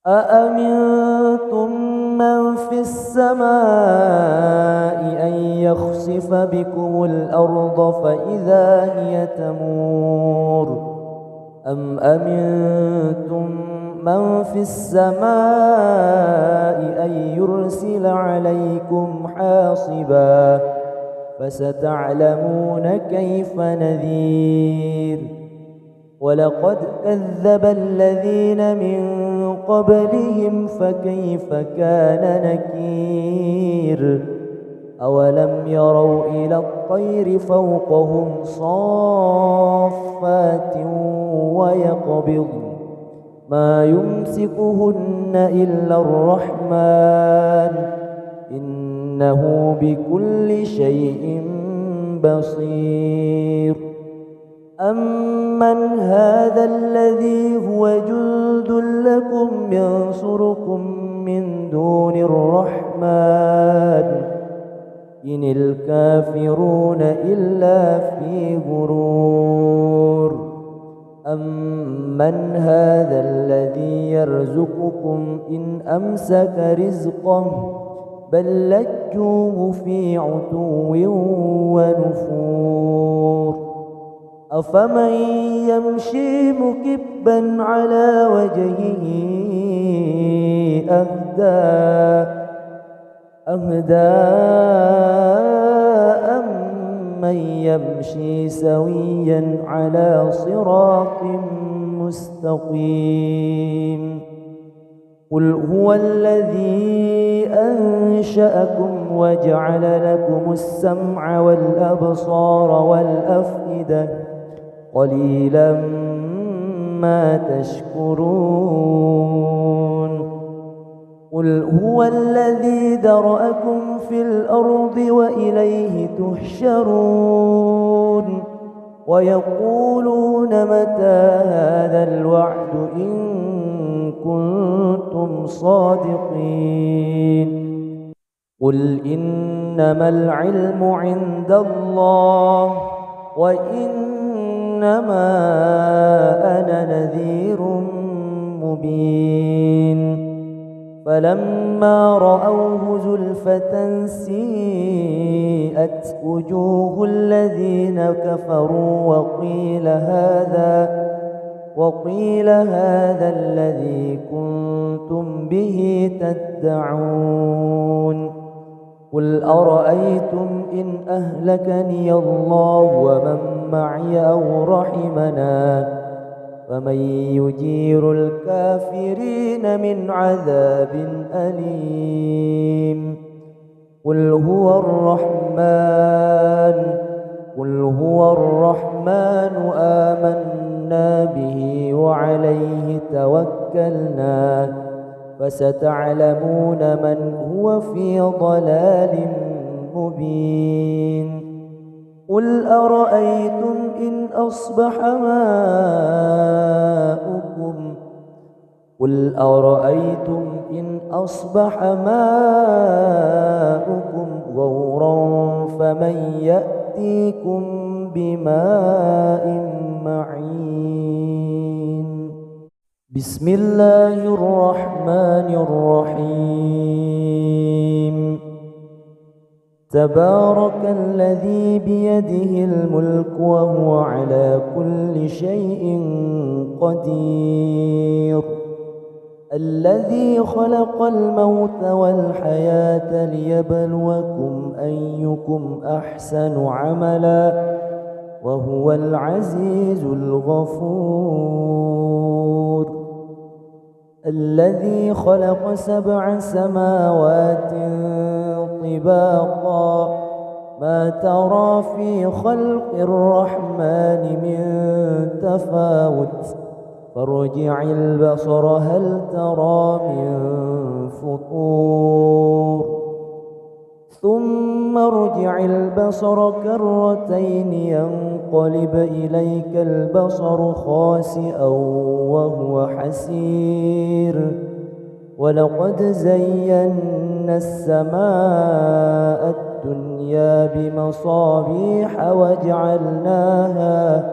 Speaker 1: أأمنتم من في السماء أن يخسف بكم الأرض فإذا هي تمور أم أمنتم من في السماء أن يرسل عليكم حاصبا فستعلمون كيف نذير ولقد كذب الذين من قبلهم فكيف كان نكير أولم يروا إلى الطير فوقهم صافات ويقبض ما يمسكهن إلا الرحمن إنه بكل شيء بصير أمن هذا الذي هو جند لكم ينصركم من دون الرحمن إن الكافرون إلا في غرور أمن هذا الذي يرزقكم إن أمسك رزقه بل لجوه في عتو ونفور أفمن يمشي مكبا على وجهه أهدى أمن يمشي سويا على صراط مستقيم قل هو الذي أنشأكم وجعل لكم السمع والأبصار والأفئدة قليلا ما تشكرون قل هو الذي ذرأكم في الأرض وإليه تحشرون ويقولون متى هذا الوعد إن صادقين قل إنما العلم عند الله وإنما أنا نذير مبين فلما رأوه زلفة سيئت وجوه الذين كفروا وقيل هذا الذي كنتم به تدعون قل أرأيتم إن أهلكني الله ومن معي أو رحمنا فمن يجير الكافرين من عذاب أليم قل هو الرحمن آمنا به وعليه توكلنا فستعلمون من هو في ضلال مبين قل أرأيتم إن أصبح ماؤكم غورا فمن يأتيكم بماء معين بسم الله الرحمن الرحيم تبارك الذي بيده الملك وهو على كل شيء قدير الذي خلق الموت والحياة ليبلوكم أيكم أحسن عملا وهو العزيز الغفور الذي خلق 7 سماوات طباقا ما ترى في خلق الرحمن من تفاوت فارجع البصر هل ترى من فطور ثم ارجع البصر كرتين ينقلب إليك البصر خاسئا وهو حسير ولقد زينا السماء الدنيا بمصابيح وجعلناها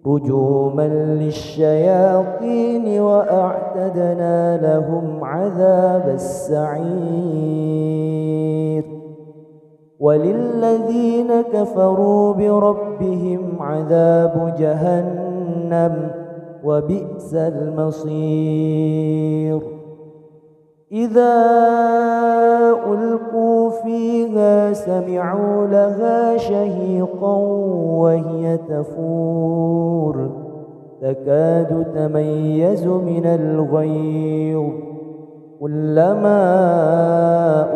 Speaker 1: رجوما للشياطين وأعتدنا لهم عذاب السعير وللذين كفروا بربهم عذاب جهنم وبئس المصير إذا ألقوا فيها سمعوا لها شهيقا وهي تفور تكاد تميز من الغيظ كلما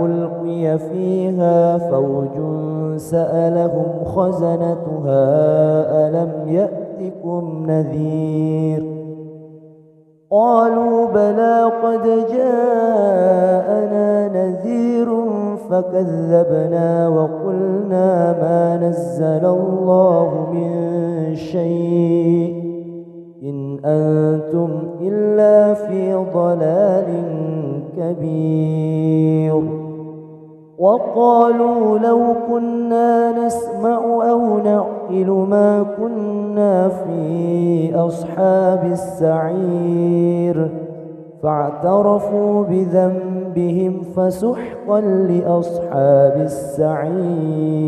Speaker 1: ألقي فيها فوج سألهم خزنتها ألم يأتكم نذير قالوا بلى قد جاءنا نذير فكذبنا وقلنا ما نزل الله من شيء إن أنتم إلا في ضلال كبير وقالوا لو كنا نسمع أو نعقل ما كنا في أصحاب السعير فاعترفوا بذنبهم فسحقا لأصحاب السعير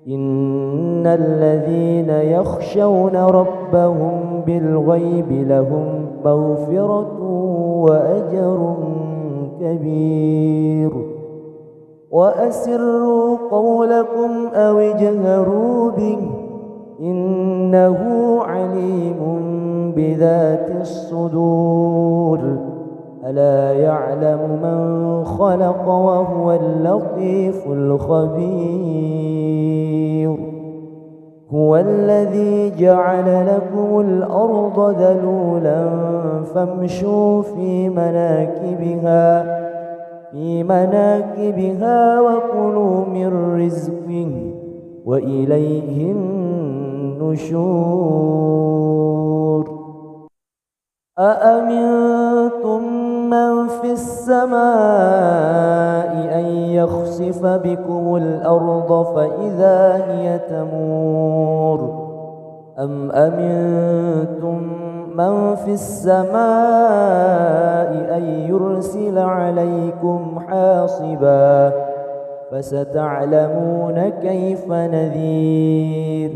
Speaker 1: إن الذين يخشون ربهم بالغيب لهم مغفرة وأجر كبير وأسروا قولكم أو اجهروا به إنه عليم بذات الصدور ألا يعلم من خلق وهو اللطيف الخبير هو الذي جعل لكم الأرض ذلولا فامشوا في مناكبها وكلوا من رزقه وإليه النشور أأمنتم من في السماء أن يخسف بكم الأرض فإذا هي تمور أم أمنتم من في السماء أن يرسل عليكم حاصبا فستعلمون كيف نذير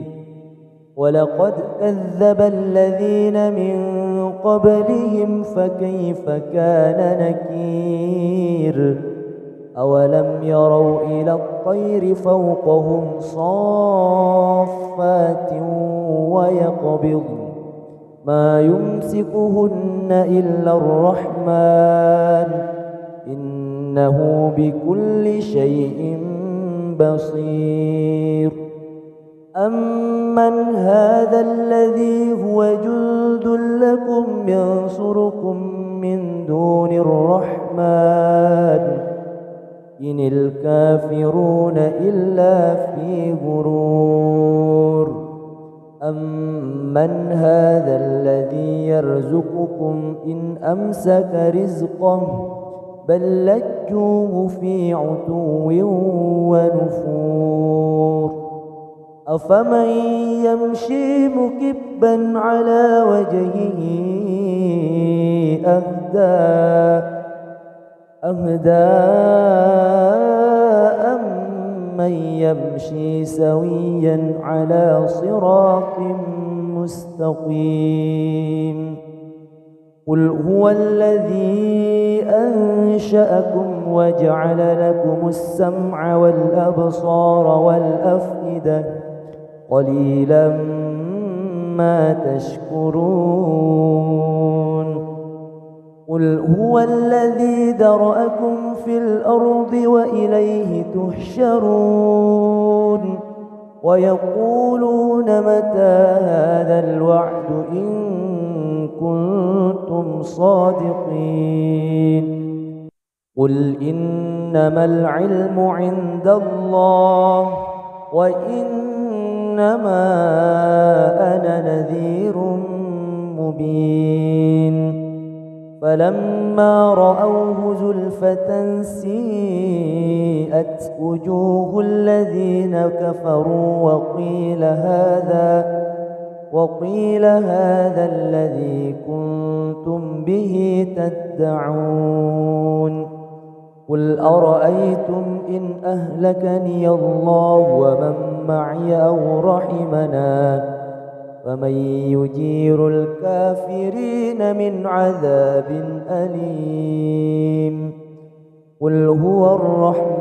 Speaker 1: ولقد كذب الذين من قبلهم فكيف كان نكير أولم يروا إلى الطير فوقهم صافات ويقبض ما يمسكهن إلا الرحمن إنه بكل شيء بصير أمن هذا الذي هو جند لكم ينصركم من دون الرحمن إن الكافرون إلا في غرور أمن هذا الذي يرزقكم إن أمسك رزقه بل لجوه في عتو ونفور أفمن يمشي مكبا على وجهه أهدى أمن يمشي سويا على صراط مستقيم قل هو الذي أنشأكم وجعل لكم السمع والأبصار والأفئدة قليلا ما تشكرون قل هو الذي ذرأكم في الأرض وإليه تحشرون ويقولون متى هذا الوعد إن كنتم صادقين قل إنما العلم عند الله وإنما أنا نذير مبين فلما رأوه زلفة سيئت وجوه الذين كفروا وقيل هذا الذي كنتم به تدعون قل أرأيتم إن أهلكني الله ومن معي أو رحمنا فمن يجير الكافرين من عذاب أليم قل هو الرحمن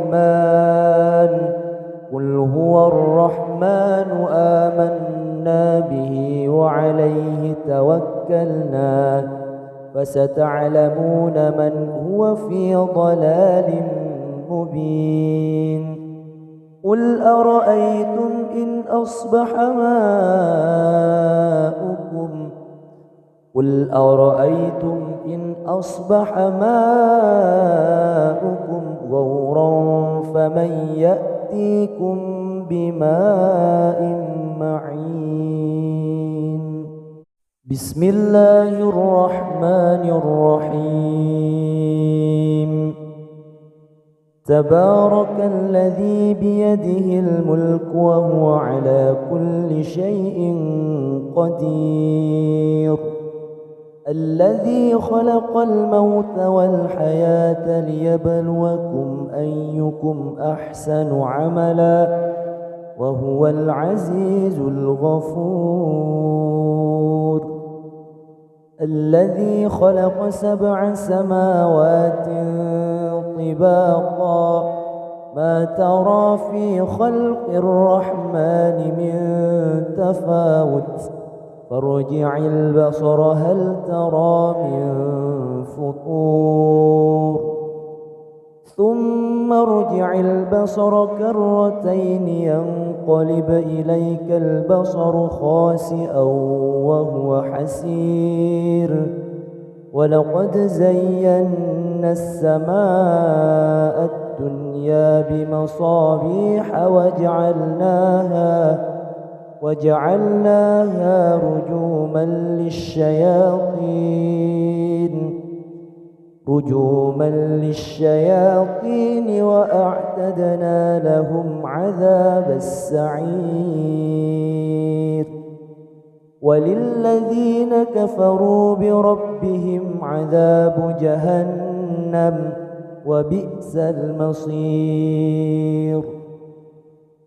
Speaker 1: آمنا به وعليه توكلنا فستعلمون من هو في ضلال مبين قل أرأيتم إن أصبح ماؤكم غورا فمن يأتيكم بماء معين بسم الله الرحمن الرحيم تبارك الذي بيده الملك وهو على كل شيء قدير الذي خلق الموت والحياة ليبلوكم أيكم أحسن عملا وهو العزيز الغفور الذي خلق 7 سماوات طباقا ما ترى في خلق الرحمن من تفاوت فارجع البصر هل ترى من فطور ثم ارجع البصر كرتين ينقلب إليك البصر خاسئا وهو حسير ولقد زينا السماء الدنيا الدنيا بمصابيح وجعلناها رجوما للشياطين وأعتدنا لهم عذاب السعير. وللذين كفروا بربهم عذاب جهنم وبئس المصير.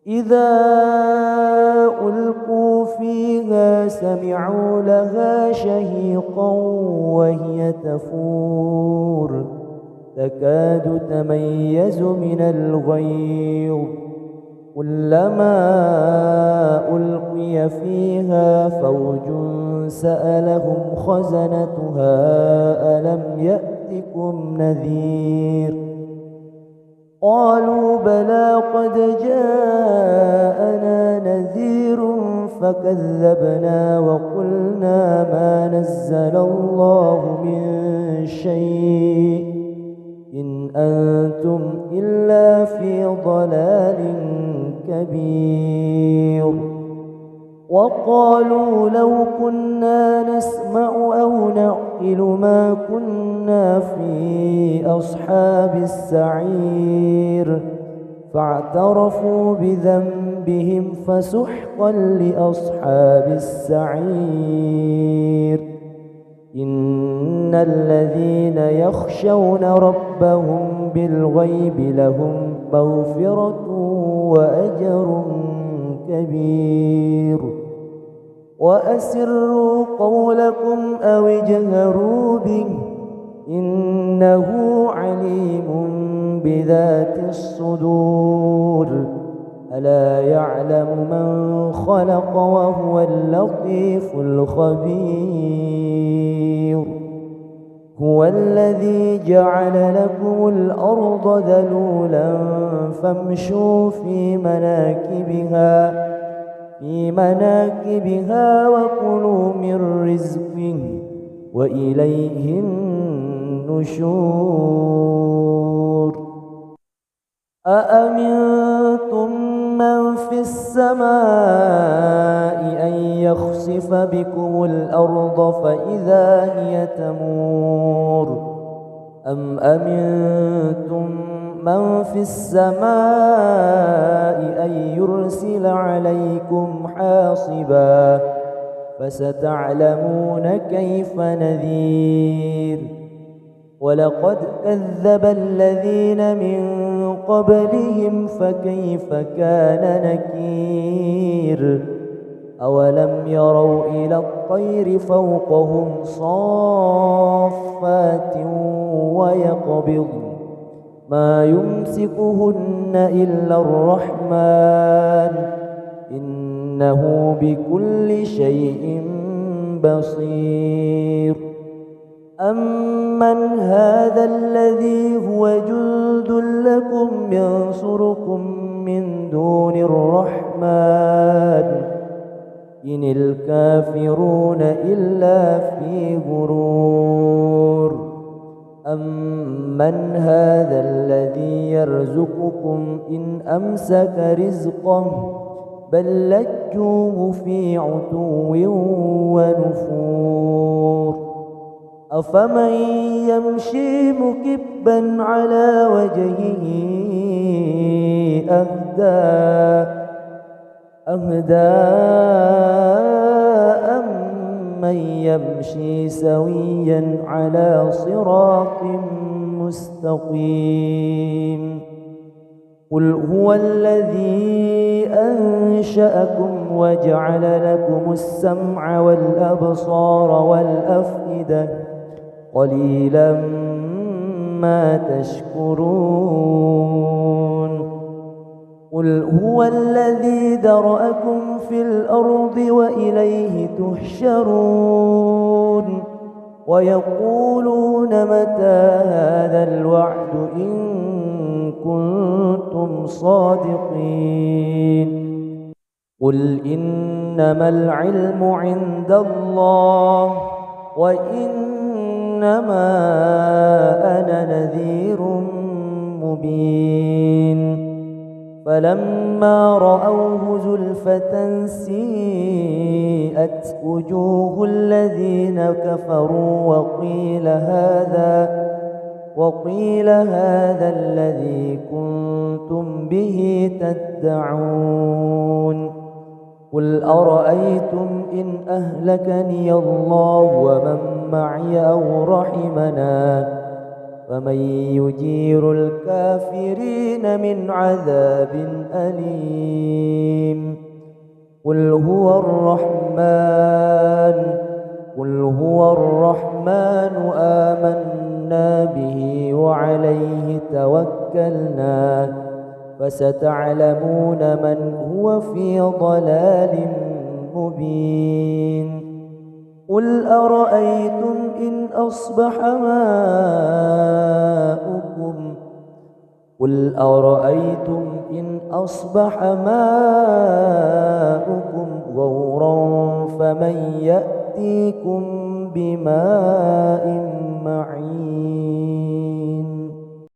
Speaker 1: إذا ألقوا فيها سمعوا لها شهيقا وهي تفور تكاد تميز من الغيظ كلما ألقي فيها فوج سألهم خزنتها ألم يأتكم نذير قالوا بلى قد جاءنا نذير فكذبنا وقلنا ما نزل الله من شيء إن أنتم إلا في ضلال كبير. وقالوا لو كنا نسمع أو نعقل ما كنا في أصحاب السعير فاعترفوا بذنبهم فسحقا لأصحاب السعير. إن الذين يخشون ربهم بالغيب لهم مغفرة وأجر كبير. وأسروا قولكم أو اجهروا به إنه عليم بذات الصدور. ألا يعلم من خلق وهو اللطيف الخبير. هو الذي جعل لكم الأرض ذلولا فامشوا في مناكبها وكلوا من رزقه وإليه النشور. أأمنتم من في السماء أن يخسف بكم الأرض فإذا هي تمور أم أمنتم من في السماء أن يرسل عليكم حاصبا فستعلمون كيف نذير. ولقد كذب الذين من قبلهم فكيف كان نكير. أولم يروا إلى الطير فوقهم صافات ويقبض ما يمسكهن إلا الرحمن إنه بكل شيء بصير. أمن هذا الذي هو جند لكم ينصركم من دون الرحمن إن الكافرون إلا في غرور. أمن هذا الذي يرزقكم إن أمسك رزقه بل لجوه في عتو ونفور. أفمن يمشي مكبا على وجهه أهدى أمن يمشي سويا على صراط مستقيم. قل هو الذي أنشأكم وجعل لكم السمع والأبصار والأفئدة قليلا ما تشكرون. قل هو الذي ذرأكم في الأرض وإليه تحشرون. ويقولون متى هذا الوعد إن كنتم صادقين. قل إنما العلم عند الله وإنما أنا نذير مبين فلما رأوه زلفة سيئت وجوه الذين كفروا وقيل هذا الذي كنتم به تدعون قل أرأيتم إن أهلكني الله ومن معي أو رحمنا فمن يجير الكافرين من عذاب أليم قل هو الرحمن آمنا به وعليه توكلنا فستعلمون من هو في ضلال مبين قل أرأيتم إن أصبح ماؤكم غورا فمن يأتيكم بماء معين